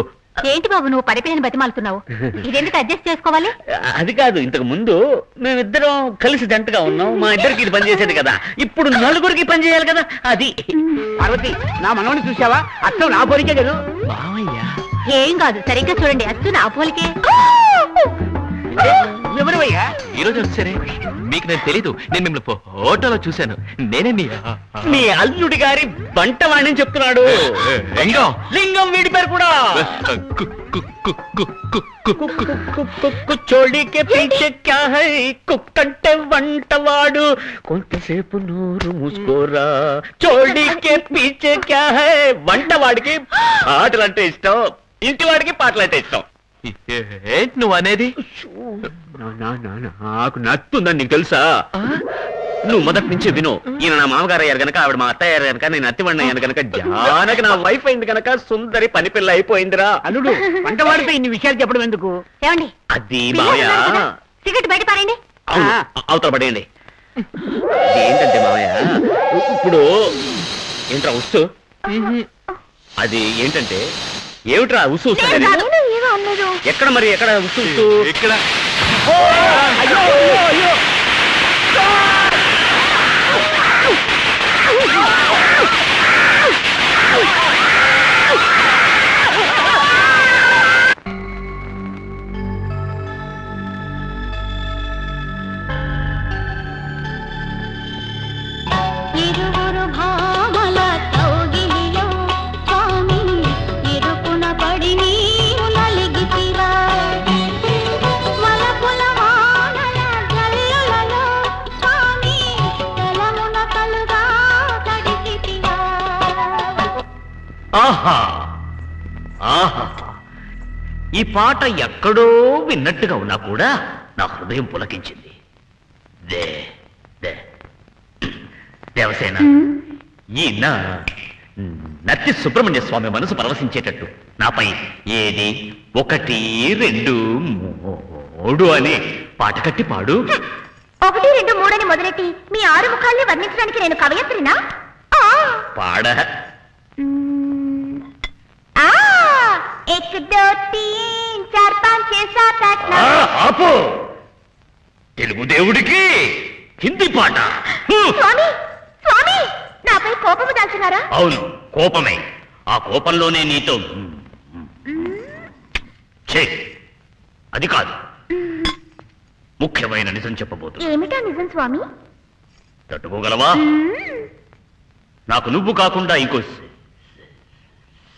ఏంటి బాబు నువ్వు పనిపిల్లని బతిమాలుతున్నావు? ఇదెందుకు అడ్జస్ట్ చేసుకోవాలి? అది కాదు, ఇంతకు ముందు మేమిద్దరం కలిసి జంటగా ఉన్నాం. మా ఇద్దరికి ఇది పని చేసేది కదా, ఇప్పుడు నలుగురికి పని చేయాలి కదా. అది పార్వతి, నా మనవని చూసావా? అచ్చం నా పోలికే కదా. మామయ్య ఏం కాదు, సరిగ్గా చూడండి, అచ్చు నా పోలికే. ఎవరివయ్యా? ఈ రోజు వచ్చారే, మీకు నేను తెలీదు. నేను మిమ్మల్ని ఫోటోలో చూశాను. నేనే మీ అల్లుడి గారి బంటవాణ్ణి చెప్తున్నాడు. లింగం వీడి పేరు కూడా. చోళీకే పీచే క్యా హై, కుక్కంటే వంటవాడు. కొంతసేపు నోరు మూసుకోరా. చోళీకే పీచే క్యా హై. వంటవాడికి పాటలంటే ఇష్టం, ఇంటి వాడికి పాటలంటే ఇష్టం. ఏంటి నువ్వు అనేది? నాకు నచ్చుందని నీకు తెలుసా? నువ్వు మొదటి నుంచి విను. ఈయన నా మామగారు అయ్యారు కనుక, ఆవిడ మా అత్తయ్య అయ్యారు కనుక, నేను అత్తివాడిని అయ్యాను కనుక, జానకి నా వైఫ్ అయింది కనుక సుందరి పని పిల్ల అయిపోయిందిరా. అల్లుడు వంటవాడితో ఇన్ని విషయాలు చెప్పడం ఎందుకు? ఏమండి అది మావయ్య. సిగరెట్ బయట పారండి. అవును, అవతల పడేయండి. ఏంటంటే మావయ్య, ఇప్పుడు ఏంట్రా ఉస్సు? అది ఏంటంటే ఏమిట్రా ఉస్సు వస్తాడని? ఎక్కడ మరి ఎక్కడ ఉస్సు ఉస్సు? ఇక్కడ అయ్యో అయ్యో ఇరువురు భామల కౌగిలిలో స్వామి ఇరుకున పడి నీవు నలిగితివా వలపుల వానల జల్లులలో స్వామి తలమున కలుగా తడిసితివా. ఆహా ఆహా, ఈ పాట ఎక్కడో విన్నట్టుగా ఉన్నా కూడా నా హృదయం పులకించింది. దే దే దేవసేన, ఈ నత్తి సుబ్రహ్మణ్య స్వామి మనసు పరవశించేటట్టు నాపై ఏది 1 2 3 అని పాట కట్టి పాడు. 1 2 3 అని మొదలెట్టి మీ 6 ముఖాల్ని వర్ణించడానికి నేను కవయత్రినా? పాడ. 1 2 3 4 5 6 7 8 9. ఆపు. తెలుగు దేవుడికి హిందీ పాట. స్వామి స్వామి నాపై కోపము దాల్చినారా? అవును, కోపమే. ఆ కోపంలోనే నీతో అది కాదు, ముఖ్యమైన నిజం చెప్పబోతు. ఏమిటా నిజం స్వామి? తట్టుకోగలవా? నాకు నువ్వు కాకుండా ఇంకో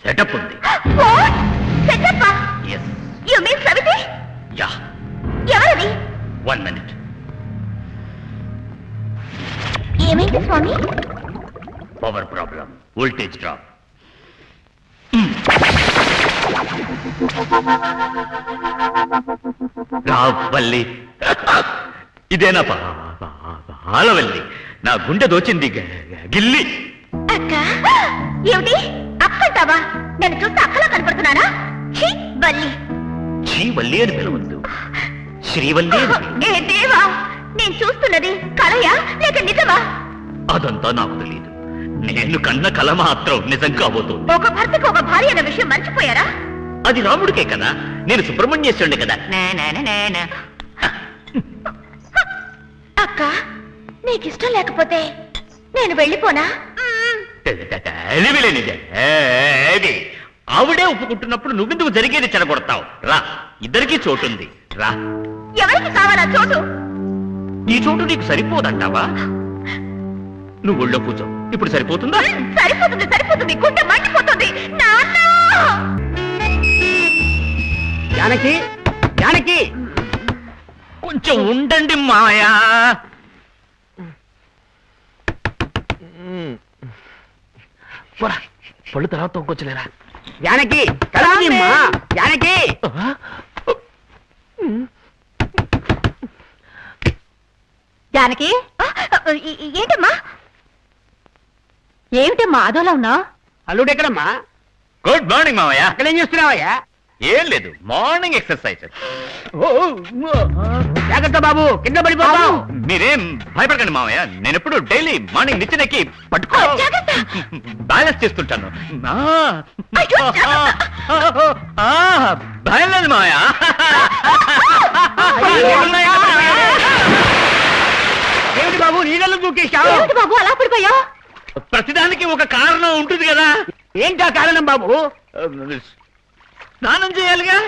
సెటప్ ఉంది. ఎస్. యు మీన్ సవితి? యా. ఎవరది? 1 minute. ఏమైంది స్వామి? Power problem, voltage drop. రావల్లి, ఇదేనా పాలవల్లి? నా గుండె దోచింది గిల్లి. అక్క, ఏమిటి అక్కంటావా? నేను చూస్తే అక్కలా కనపడుతున్నానా? ఛీ, వల్లి. ఛీ, వల్లి అని పిలవద్దు, శ్రీవల్లి అని పిలువు. ఏ దేవా, నేను చూస్తున్నది కలయా లేక నిజమా? అదంతా నాకు తెలియదు. నేను కన్న కల మాత్రం నిజం కాబోతుంది. ఒక భర్తకు ఒక భార్య అన్న విషయం మర్చిపోయారా? అది రాముడికే కదా, నేను సుబ్రహ్మణ్యేశ్వరుడే కదా. అక్క, నీకిష్టం లేకపోతే నేను వెళ్ళిపోనా? ఆవిడే ఒప్పుకుంటున్నప్పుడు నువ్వెందుకు జరిగేది చెడగొడతావు? రా, ఇద్దరికీ చోటుంది. రా. ఎవరికి కావాలా చోటు? ఈ చోటు నీకు సరిపోదంటావా? నువ్వు ఒళ్ళో కూర్చో. ఇప్పుడు సరిపోతుందా? సరిపోతుంది సరిపోతుంది, గుండె మండిపోతుంది. నాన్న! జానకి, జానకి, కొంచెం ఉండండి మాయా. పళ్ళు తర్వాత తొక్కొచ్చలేరా? జానకి కలవమ్మా. జానకి, జానకి, ఏంటమ్మా? ఏమిటమ్మా అదోలా ఉన్నావు? అల్లుడు ఎక్కడమ్మా? గుడ్ మార్నింగ్ మావయ్య. అక్కడ ఏం చేస్తున్నావయ్యా? ఏం లేదు, మార్నింగ్ ఎక్సర్సైజ్. జాగ్రత్త బాబు, కింద పడిపోతావు. మీరేం భయపడకండి మావయ్య, నేను ఎప్పుడు డైలీ మార్నింగ్ నిచ్చెనెక్కి పట్టుకో బ్యాలెన్స్ చేస్తుంటాను. భయం లేదు మావయ్య. ఏమిటి బాబు నీళ్ళలో దూకేశావు? ఏమిటి బాబు అలా పడిపోయావు? ప్రతిదానికి ఒక కారణం ఉంటుంది కదా. ఏంటా కారణం బాబు? స్నానం చేయాలిగా.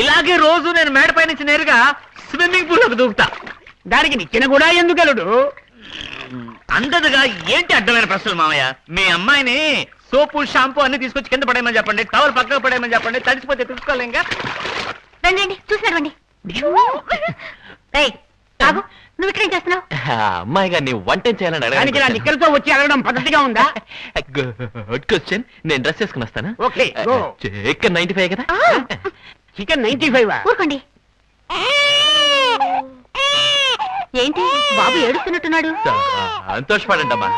ఇలాగే రోజు నేను మేడపై నుంచి నేరుగా స్విమ్మింగ్ పూల్ లోకి దూకుతా. దానికి నిచ్చెన కూడా ఎందుకు అల్లుడు? అందదుగా ఏంటి అడ్డమైన ప్రశ్నలు మామయ్య? మీ అమ్మాయిని సోపు షాంపూ అన్ని తీసుకొచ్చి కింద పడేయమని చెప్పండి, టవల్ పక్కకు పడేయమని చెప్పండి, తడిసిపోతే తెలుసుకోలేంగా. రండి చూసినారండి. నువ్వు ఇక్కడ ఏం చేస్తున్నావు? అమ్మాయి గారిని వంట చేయాలని దానికి నా నిక్కలతో వచ్చి అడగడం పద్ధతిగా ఉందా? Good question. నేను డ్రెస్ చేసుకుని వస్తాను. Okay, go. చికెన్ 95 కదా? చికెన్ 95. ఊరుకోండి. ఏంటి బాబు ఏడుస్తున్నట్టున్నాడు? సంతోషపడండి అమ్మా.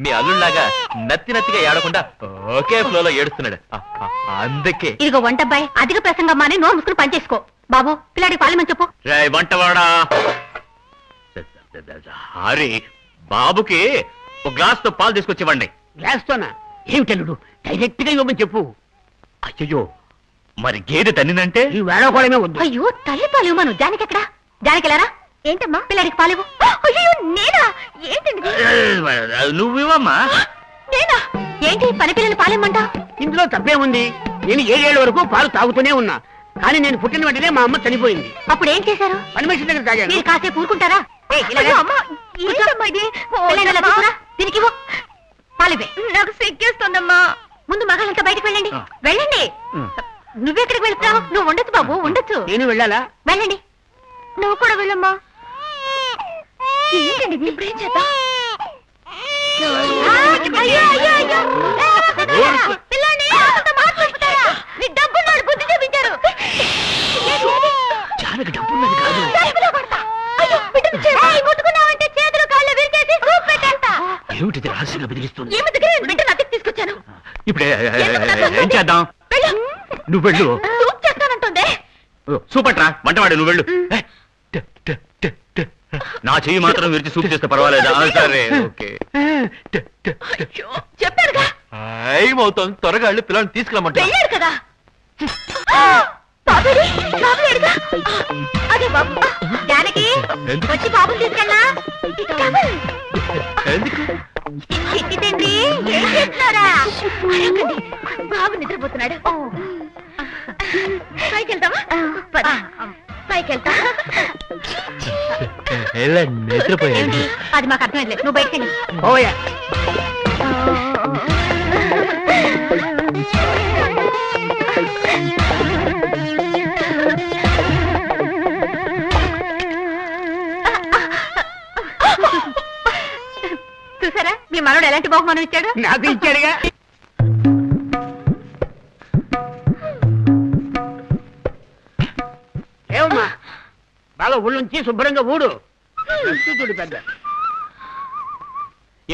మీ అల్లుళ్ళలాగా నత్తిగా ఏడకుండా ఒకే ఫ్లోలో ఏడుస్తున్నాడు, అందుకే. ఇదిగో వంటబ్బాయి, అధిక ప్రసంగం మాని నోరు ముసుకుని పనిచేసుకో. బాబు పిల్లాడికి పాలమని చెప్పు. వంటవాడా హరి, బాబుకి ఒక గ్లాస్ తో పాలు తీసుకొచ్చివ్వండి. గ్లాస్తోనా? ఏమిటి అల్లుడు, డైరెక్ట్ గా ఇవ్వమని చెప్పు. అయ్యో, మరి గేదె తన్నినంటే? ఈ వేళకోవడమే వద్దు. అయ్యో తల్లి పాలు ఇవ్వను. జానకి ఎక్కడా? జానకిలారా? ఏంటమ్మా పిల్లాడికి పాలివు? అయ్యో నేనా? ఏంటండి నువ్వివమ్మా. నేనా? ఏంటి పని పిల్లలు పాలిమ్మంటా? ఇందులో తప్పేముంది? నేను 7 ఏళ్ల వరకు పాలు తాగుతూనే ఉన్నా, కానీ నేను పుట్టిన వెంటనే మా అమ్మ చనిపోయింది. అప్పుడు ఏం చేశారు? పని మనిషి దగ్గర తాగాను. మీరు కాసేపు ఊరుకుంటారా? దీనికి పాలివే. నాకు సిగ్గేస్తుందమ్మా. ముందు మగాళ్ళంతా బయటకు వెళ్ళండి. వెళ్ళండి. నువ్వెక్కడికి వెళ్తున్నావు? నువ్వు ఉండొచ్చు బాబు, ఉండొచ్చు. నేను వెళ్ళాలా? వెళ్ళండి. నువ్వు కూడా వెళ్ళమ్మా. ఏంటండి ఇప్పుడేం చేద్దాం? బుద్ధి చూపించారు. జానకి డబ్బున్నది కాదు. ముట్టుకున్నావంటే చేతులు కాళ్ళు విరిచేసి సూప్ పెట్టేస్తా. ఏమిటిది రహస్యంగా బెదిరిస్తుంది? ఏమి దగ్గర బిడ్డను అద్దెకి తీసుకొచ్చాను. ఇప్పుడు ఏం చేద్దాం? నువ్వు వెళ్ళు. సూప్ చేస్తానంటుంది. సూపట్రా, వంటవాడు నువ్వు వెళ్ళు. నా చెయ్యి మాత్రం విరిచి సూప్ చేస్తే పర్వాలేదా? సరే, ఓకే. చెప్పారుగా. ఏమవుతుంది? త్వరగా వెళ్ళి పిల్లల్ని తీసుకురమ్మంటా. వెళ్ళాడు కదా. అదే బాబు. జానకి వచ్చి బాబు తీసుకెళ్ళా. ఎందుకు? చిట్టి తండ్రి ఏం చేస్తున్నారా? బాబు నిద్రపోతున్నాడు. పైకి వెళ్తావా? పైకి వెళ్తా. నిద్రపోయాడు. అది మాకు అర్థమైంది. నువ్వు బయటకెళ్ళి. ఓయా చూసారా మీ మనోడు ఎలాంటి బహుమానం ఇచ్చాడు? నాకు ఇచ్చాడుగా. ఏమమ్మా, బాగా ఊళ్ళుంచి శుభ్రంగా ఊడు. చూడు పెద్ద.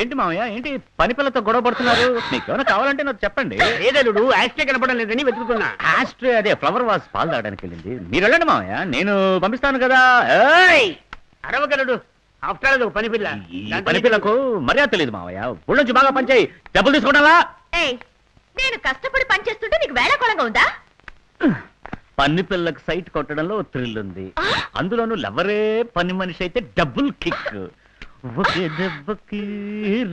ఏంటి మామయ్య, ఏంటి పని పిల్లతో గొడవ పడుతున్నారు? మీకేమైనా కావాలంటే నాకు చెప్పండి. ఏదలుడు ఆస్ట్రే కనపడం లేదని వెతుకుతున్నా. ఆస్ట్రే అదే ఫ్లవర్ వాస్ పాలు తాగడానికి వెళ్ళింది. మీరు వెళ్ళండి మామయ్య, నేను పంపిస్తాను కదా. అరవగలడు. ఆఫ్టర్ ఆల్ పని పిల్ల. పని పిల్లకు మర్యాద తెలియదు మామయ్య. ఊళ్ళొంచి బాగా పనిచేయి. డబ్బులు తీసుకుంటావా? నేను కష్టపడి పనిచేస్తుంటే నీకు వేళకోళంగా ఉందా? పని పిల్లకు సైట్ కొట్టడంలో థ్రిల్ ఉంది. అందులోనూ లవరే పని మనిషి అయితే డబుల్ కిక్. ఒకే దెబ్బకి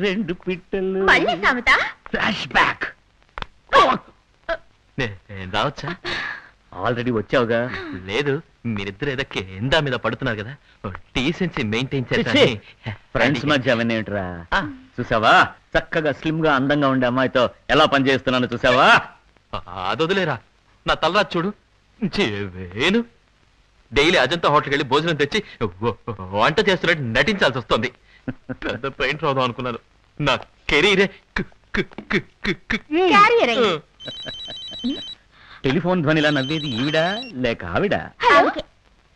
2 పిట్టలు. మళ్ళీ సామెత. Flash back. రావచ్చా? ఆల్రెడీ వచ్చావుగా. లేదు, మీరిద్దరు ఏదో కింద మీద పడుతున్నారు కదా, డీసెన్సీ మెయింటైన్ చేసి. ఫ్రెండ్స్ మధ్య అవన్నీ ఏంట్రా? చూసావా, చక్కగా స్లిమ్ గా అందంగా ఉండే అమ్మాయితో ఎలా పనిచేస్తున్నాను చూసావా? అదొదిలేరా, నా తలరా చూడు. వేణు డైలీ అజంతా హోటల్కి వెళ్ళి భోజనం తెచ్చి వంట చేస్తున్నట్టు నటించాల్సి వస్తుంది. పెద్ద పెయింట్ రాదాం అనుకున్నాను. నా కెరీరే టెలిఫోన్ ధ్వనిలా నవ్వేది ఈవిడా లేక ఆవిడ?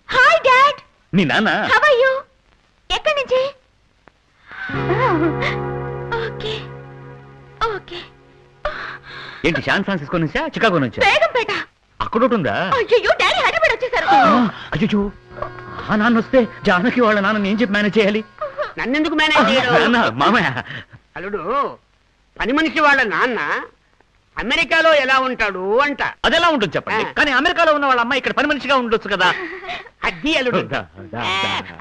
Hi dad. నీ నాన్న? How are you? ఎక్కడి నుంచి? Okay okay. ఏంటి శాన్ ఫ్రాన్సిస్కో నుంచా చికాగో నుంచా? బేగంపేట. అక్కడ ఉంటుందా? అయ్యో డాడీ హైదరాబాద్ వచ్చేసారు. అయ్యో, ఆ నాన్న వస్తే జానకి వాళ్ళ నాన్న ఏం చెప్పి మేనేజ్ చేయాలి? నన్నెందుకు మేనేజ్ చేయడు? మామయ్య, అల్లుడు, పని మనిషి వాళ్ళ నాన్న అమెరికాలో ఎలా ఉంటాడు అంట. అదెలా ఉంటుంది చెప్పండి. కానీ అమెరికాలో ఉన్న వాళ్ళ అమ్మాయి ఇక్కడ పని మనిషిగా ఉండొచ్చు కదా. అది అల్లుడు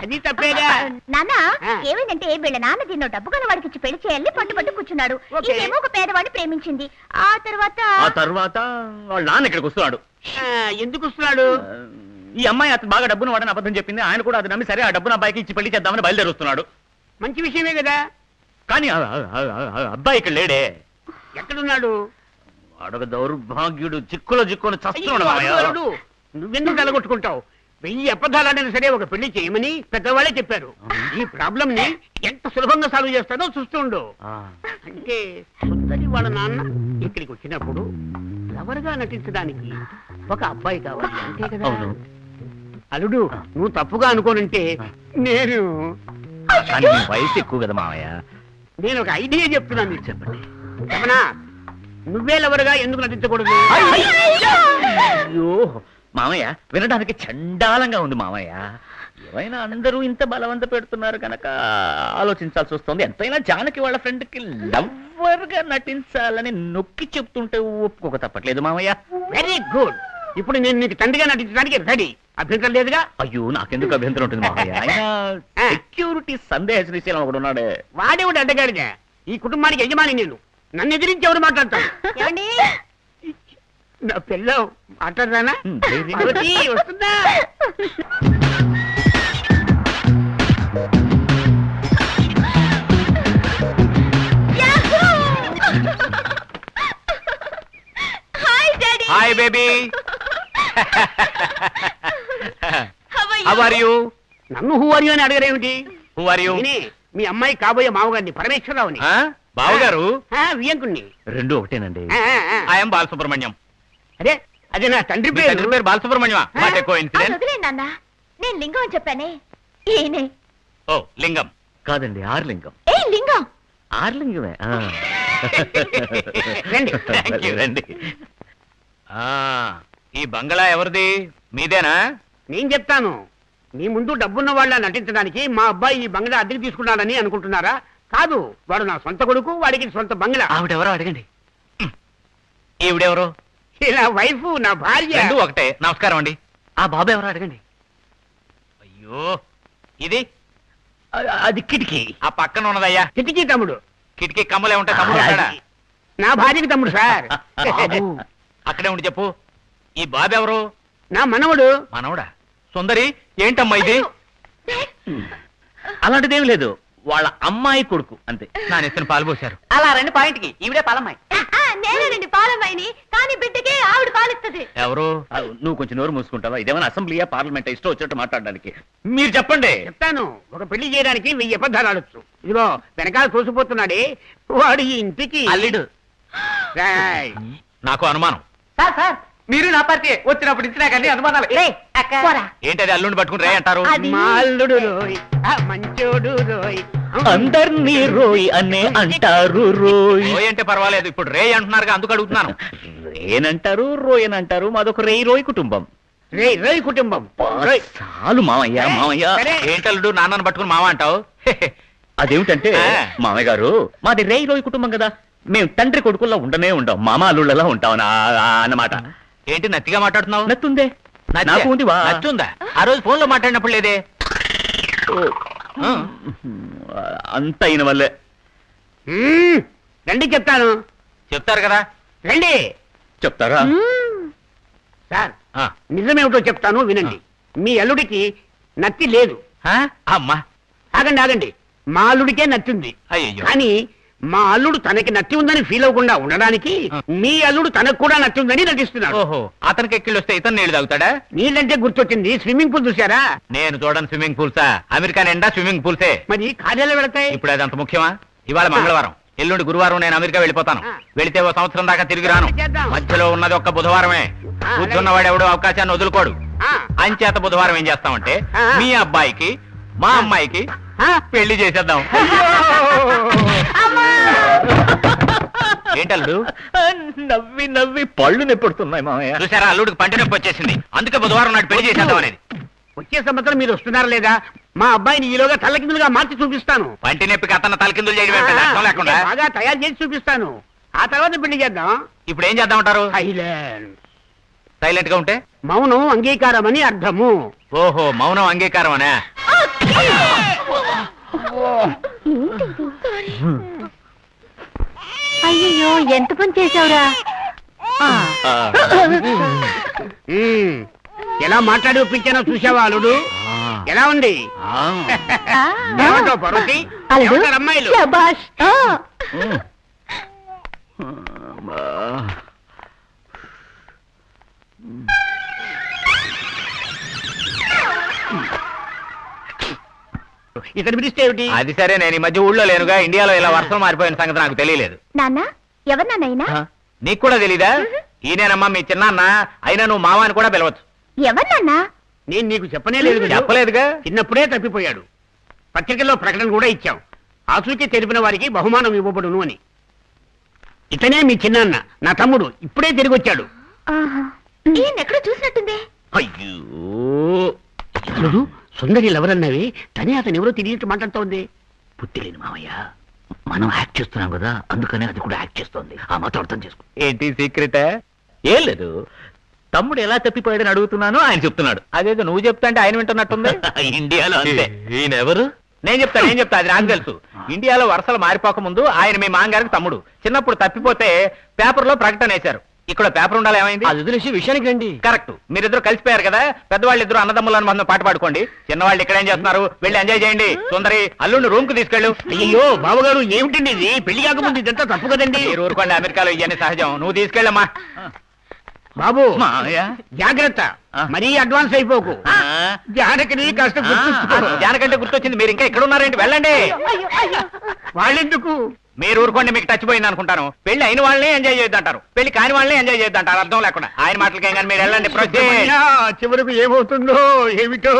అది తప్పేగా. నాన్న ఆ. ఏమైందంటే వీళ్ళ నాన్న దీన్నో డబ్బు గల వాడికి ఇచ్చి పెళ్లి చేయాలని పట్టు కూర్చున్నాడు. ఓకే. ఇదేమో ఒక పేదవాడిని ప్రేమించింది. ఆ తర్వాత వాళ్ళ నాన్న ఇక్కడికి వస్తున్నాడు. ఎందుకు వస్తున్నాడు? ఈ అమ్మాయి అతను బాగా డబ్బును వాడని అబద్ధం చెప్పింది. ఆయన కూడా అది నమ్మి సరే ఆ డబ్బును అబ్బాయికి ఇచ్చి పెళ్లి చేద్దామని బయలుదేరి వస్తున్నాడు. మంచి విషయమే కదా. కానీ అబ్బాయి ఇక్కడ లేడే. ఎక్కడున్నాడు? వాడొక దౌర్భాగ్యుడు, చిక్కులో చిక్కుని చస్తున్నాడు మామయ్య. అల్లుడు, నువ్వెందుకు తలగొట్టుకుంటావు? 1000 అబద్ధాలైనా సరే ఒక పెళ్లి చేయమని పెద్దవాళ్ళే చెప్పారు. ఈ ప్రాబ్లం ని ఎంత సులభంగా సాల్వ్ చేస్తాడో చూస్తుండు. అంటే సుందరి వాళ్ళ నాన్న ఇక్కడికి వచ్చినప్పుడు లవర్ గా నటించడానికి ఒక అబ్బాయి కావాలి అంతే కదా. అల్లుడు, నువ్వు తప్పుగా అనుకోనంటే నేను కానీ నీ వయసు ఎక్కువ కదా మామయ్య. నేను ఒక ఐడియా చెప్తున్నాను, మీకు చెప్పండి. చెప్పనా? నువ్వే లవరుగా ఎందుకు నటించకూడదు? అయ్యో మామయ్య, వినడానికి చండాలంగా ఉంది మామయ్య. ఏమైనా అందరూ ఇంత బలవంత పెడుతున్నారు కనుక ఆలోచించాల్సి వస్తుంది. ఎంతైనా జానకి వాళ్ళ ఫ్రెండ్ కి లవ్వర్ గా నటించాలని నొక్కి చెప్తుంటే ఒప్పుకోక తప్పట్లేదు మామయ్య. Very good. ఇప్పుడు నేను నీకు తండ్రిగా నటించడానికి రెడీ. అభ్యంతరం లేదుగా? అయ్యో నాకెందుకు అభ్యంతరం ఉంటుంది మామయ్య. ఆయన సెక్యూరిటీ సందేహ శ్రీశైలం ఒకడు ఉన్నాడే. వాడేవాడు అడ్డగాడిగా. ఈ కుటుంబానికి యజమాని నేను. నన్ను ఎదిరించి ఎవరు మాట్లాడతాను? ఏమండి? నా పిల్ల మాట్లాడదానా? లేదు. పార్వతి, వస్తుందా? Hi daddy. Hi baby. How are you? నన్ను హూ ఆర్ యు అని అడగరేమిటి? Who are you? నేనే మీ అమ్మాయి కాబోయే మామగారిని, పరమేశ్వరరావుని. బావగారు వియంకుణ్ణి. రెండు ఒకటేనండి. ఐఎమ్ బాలసుబ్రహ్మణ్యం. అదే అదే నా తండ్రి మీ తండ్రి పేరు. పేరు బాలసుబ్రహ్మణ్యమా? వాట్ ఏ అది కోఇన్సిడెన్స్. వదిలేండి నాన్న. నేను లింగం అని చెప్పానే, ఈయనే. ఓ లింగం. కాదండి, ఆర్లింగం. ఏ లింగం? ఆర్లింగమే. రండి. Thank you. రండి. ఈ బంగళా ఎవరిది? మీదేనా? నేను చెప్తాను. మీ ముందు డబ్బున్న వాళ్ళ నటించడానికి మా అబ్బాయి ఈ బంగ్లా అద్దెకి తీసుకున్నాడని అనుకుంటున్నారా? కాదు, వాడు నా సొంత కొడుకు, వాడికి సొంత బంగ్లా. ఆవిడెవరో అడగండి. ఈవిడెవరో? ఇలా వైఫ్ నా భార్య. రెండు ఒకటే. నమస్కారం అండి. ఆ బాబు ఎవరో అడగండి. అయ్యో, ఇది అది కిటికీ. ఆ పక్కన ఉన్నదయ్యా కిటికీ తమ్ముడు. కిటికీ కమ్మలే ఉంటాయి. తమ్ముడు ఉంటాడా? నా భార్యకి తమ్ముడు సార్. బాబు, అక్కడే ఉండి చెప్పు. ఈ బాబు ఎవరు? నా మనవడు. మనవడా? సుందరి, ఏంటమ్మా ఇది? అలాంటిదేమి లేదు, వాళ్ళ అమ్మాయి కొడుకు అంతే. నా నెత్తిన పాలు పోశారు. అలా రండి పాయింట్కి. ఈవిడే పాలమ్మాయి. నేనేనండి పాలమ్మాయిని, కానీ బిడ్డకే ఆవిడ పాలిస్తుంది. ఎవరు? నువ్వు కొంచెం నోరు మూసుకుంటావా? ఇదేమైనా అసెంబ్లీయా, పార్లమెంట్? ఇష్టం వచ్చినట్టు మాట్లాడడానికి. మీరు చెప్పండి. చెప్తాను. ఒక పెళ్లి చేయడానికి 1000 అబద్ధాలు ఆడొచ్చు. ఇదిగో వెనకాల చూసిపోతున్నాడే, వాడు ఈ ఇంటికి అల్లుడు. రాయ్. నాకు అనుమానం. మీరు నా పార్టీ వచ్చినప్పుడు ఇచ్చినా కానీ అనుమానాలు. ఏంటది అల్లుడిని పట్టుకుని రే అంటారు? మా అల్లుడు రోయ్, ఆ మంచోడు రోయ్. అందర్నీ రోయ్ అనే అంటారు. రోయ్ రోయ్ అంటే పర్వాలేదు, ఇప్పుడు రే అంటున్నారుగా, అందుకు అడుగుతున్నాను. రేనంటారు, రోయ్ అని అంటారు. మాదొక రేయ్ రోయ్ కుటుంబం. రేయ్ రోయ్ కుటుంబం. రోయ్. చాలు మామయ్య. మామయ్య సరే. ఏంటల్లుడు నాన్నను పట్టుకుని మామ అంటావు? అదేమిటంటే మామయ్య గారు, మాది రేయ్ రోయ్ కుటుంబం కదా. మేము తండ్రి కొడుకుల్లో ఉండనే ఉండం, మామ అల్లుళ్ళలా ఉంటాం అన్నమాట. ఏంటి నత్తిగా మాట్లాడుతున్నావు? నత్తుందే? నాకు ఉంది. నచ్చుందా? ఆ రోజు ఫోన్ లో మాట్లాడినప్పుడు లేదే. అంత అయిన వల్లే. రండి చెప్తాను. చెప్తారు కదా. రండి. చెప్తారా? సార్, ఆ. నిజమేమిటో చెప్తాను, వినండి. మీ అల్లుడికి నత్తి లేదు. అమ్మా, ఆగండి ఆగండి. మా అల్లుడికే నత్తి ఉంది. అయ్యో. కానీ మా అల్లుడు తనకి నత్తి ఉందని ఫీల్ అవ్వకుండా ఉండడానికి మీ అల్లుడు తనకు కూడా నత్తి ఉందని నటిస్తున్నాడు. ఓహో, అతనికి ఎక్కిళ్ళు వస్తే ఇతను నీళ్లు తాగుతాడా? నీళ్ళంటే గుర్తొచ్చింది, స్విమ్మింగ్ పూల్ చూసారా? నేను చూడను స్విమ్మింగ్ పూల్సా. అమెరికా నిండా స్విమ్మింగ్ పూల్సే. మరి కార్యాలయం వెళతాయి. ఇప్పుడు అది అంత ముఖ్యమా? ఇవాళ మంగళవారం, ఎల్లుండి గురువారం నేను అమెరికా వెళ్ళిపోతాను. వెళితే ఓ సంవత్సరం దాకా తిరిగి రాను. మధ్యలో ఉన్నది ఒక్క బుధవారమే. కూర్చున్నవాడు ఎవడో అవకాశాన్ని వదులుకోడు. అంచేత బుధవారం ఏం చేస్తామంటే మీ అబ్బాయికి మా అమ్మాయికి పెళ్లి చేసేద్దాం. ఏంటల్లుడు? నవ్వి నవ్వి పళ్ళు నొప్పుడుతున్నాయి మామయ్య. చూసారా, అల్లుడికి పంటి నొప్పి వచ్చేసింది. అందుకే బుధవారం నాడు పెళ్లి చేసేద్దాం అనేది. వచ్చే సంవత్సరం మీరు వస్తున్నారా లేదా? మా అబ్బాయిని ఈలోగా తల్లకిందులుగా మార్చి చూపిస్తాను. పంటి నొప్పికి అతను తలకిందులు చేయడం ఏంటి? అర్థం లేకుండా. బాగా తయారు చేసి చూపిస్తాను. ఆ తర్వాత పెళ్లి చేద్దాం. ఇప్పుడు ఏం చేద్దామంటారు? సైలెంట్. సైలెంట్ గా ఉంటే మౌనం అంగీకారం అని అర్థము. ఓహో, మౌనం అంగీకారం అనే. అయ్యో ఎంత పని చేసావురా. ఎలా మాట్లాడి ఒప్పించానో చూసావా అల్లుడు? ఎలా ఉంది? ఏమంటావు పార్వతి? ఏమంటారు అమ్మాయిలు? శభాష్. ఇక్కడ పిలిస్తే ఏమిటి? అది సరే, నేను ఈ మధ్య ఊళ్ళో లేనుగా. ఇండియాలో ఇలా వర్షం మారిపోయిన సంగతి నాకు తెలియలేదు. నాన్న ఎవరు నాన్నైనా? నీకు కూడా తెలీదా? ఈయనేనమ్మా మీ చిన్నాన్న. అయినా నువ్వు మావాని కూడా పిలవచ్చు. ఎవరు నాన్న? నేను నీకు చెప్పనే లేదు కదా. చెప్పలేదుగా. చిన్నప్పుడే తప్పిపోయాడు. పత్రికల్లో ప్రకటన కూడా ఇచ్చాం. ఆచూకీ తెలిపిన వారికి బహుమానం ఇవ్వబడును అని. ఇతనే మీ చిన్నాన్న, నా తమ్ముడు. ఇప్పుడే తిరిగి వచ్చాడు. ఈయన ఎక్కడ చూసినట్టుంది. అయ్యో, అల్లుడు, సుందరి ఎవరన్నావి? తనే అతను ఎవరో తిరిగినట్టు మాట్లాడుతోంది. బుద్ధి లేని మామయ్య, మనం యాక్ట్ చేస్తున్నాం కదా, అందుకనే అది కూడా యాక్ట్ చేస్తోంది. ఆ మాత్రం అర్థం చేసుకో. ఏంటి సీక్రెట్? ఏం లేదు, తమ్ముడు ఎలా తప్పిపోయాడని అడుగుతున్నాను, ఆయన చెప్తున్నాడు. అదేదో నువ్వు చెప్తా అంటే ఆయన వింటున్నట్టుంది. ఇండియాలో అంతే. ఈయన ఎవరు? నేను చెప్తా, అది నాకు తెలుసు. ఇండియాలో వరుసలు మారిపోక ముందు ఆయన మీ మాంగారికి తమ్ముడు. చిన్నప్పుడు తప్పిపోతే పేపర్లో ప్రకటన వేశారు. ఇక్కడ పేపర్ ఉండాలి, ఏమైంది? అది వదిలేసి విషయానికి రండి. కరెక్ట్. మీరిద్దరు కలిసిపోయారు కదా, పెద్దవాళ్ళు ఇద్దరు అన్నదమ్ములను మనం పాట పాడుకోండి. చిన్నవాళ్ళు ఇక్కడ ఏం చేస్తున్నారు? వెళ్ళి ఎంజాయ్ చేయండి. సుందరి, అల్లుడిని రూమ్ కు తీసుకెళ్ళు. అయ్యో బావగారు, ఏమిటండి ఇది? పెళ్లి కాకముందు ఇదంతా తప్పు కదండి. మీరు ఊరుకోండి, అమెరికాలో ఇవన్నీ సహజం. నువ్వు తీసుకెళ్ళమ్మా. బాబు మామయ్య, జాగ్రత్త, మరీ అడ్వాన్స్ అయిపోకు. జానకిని కాస్త గుర్తుంచుకో. జానకంటే గుర్తొచ్చింది, మీరు ఇంకా ఇక్కడ ఉన్నారేంటి? వెళ్ళండి. వాళ్ళెందుకు? మీరు ఊరుకోండి, మీకు టచ్ పోయింది అనుకుంటాను. పెళ్లి అయిన వాళ్ళని ఎంజాయ్ చేయొద్దంటారు, పెళ్లి కాని వాళ్ళని ఎంజాయ్ చేయొద్దంటారు. అర్థం లేకుండా ఆయన మాటలకేం కానీ మీరు వెళ్ళండి. చివరకు ఏమవుతుందో ఏమిటో.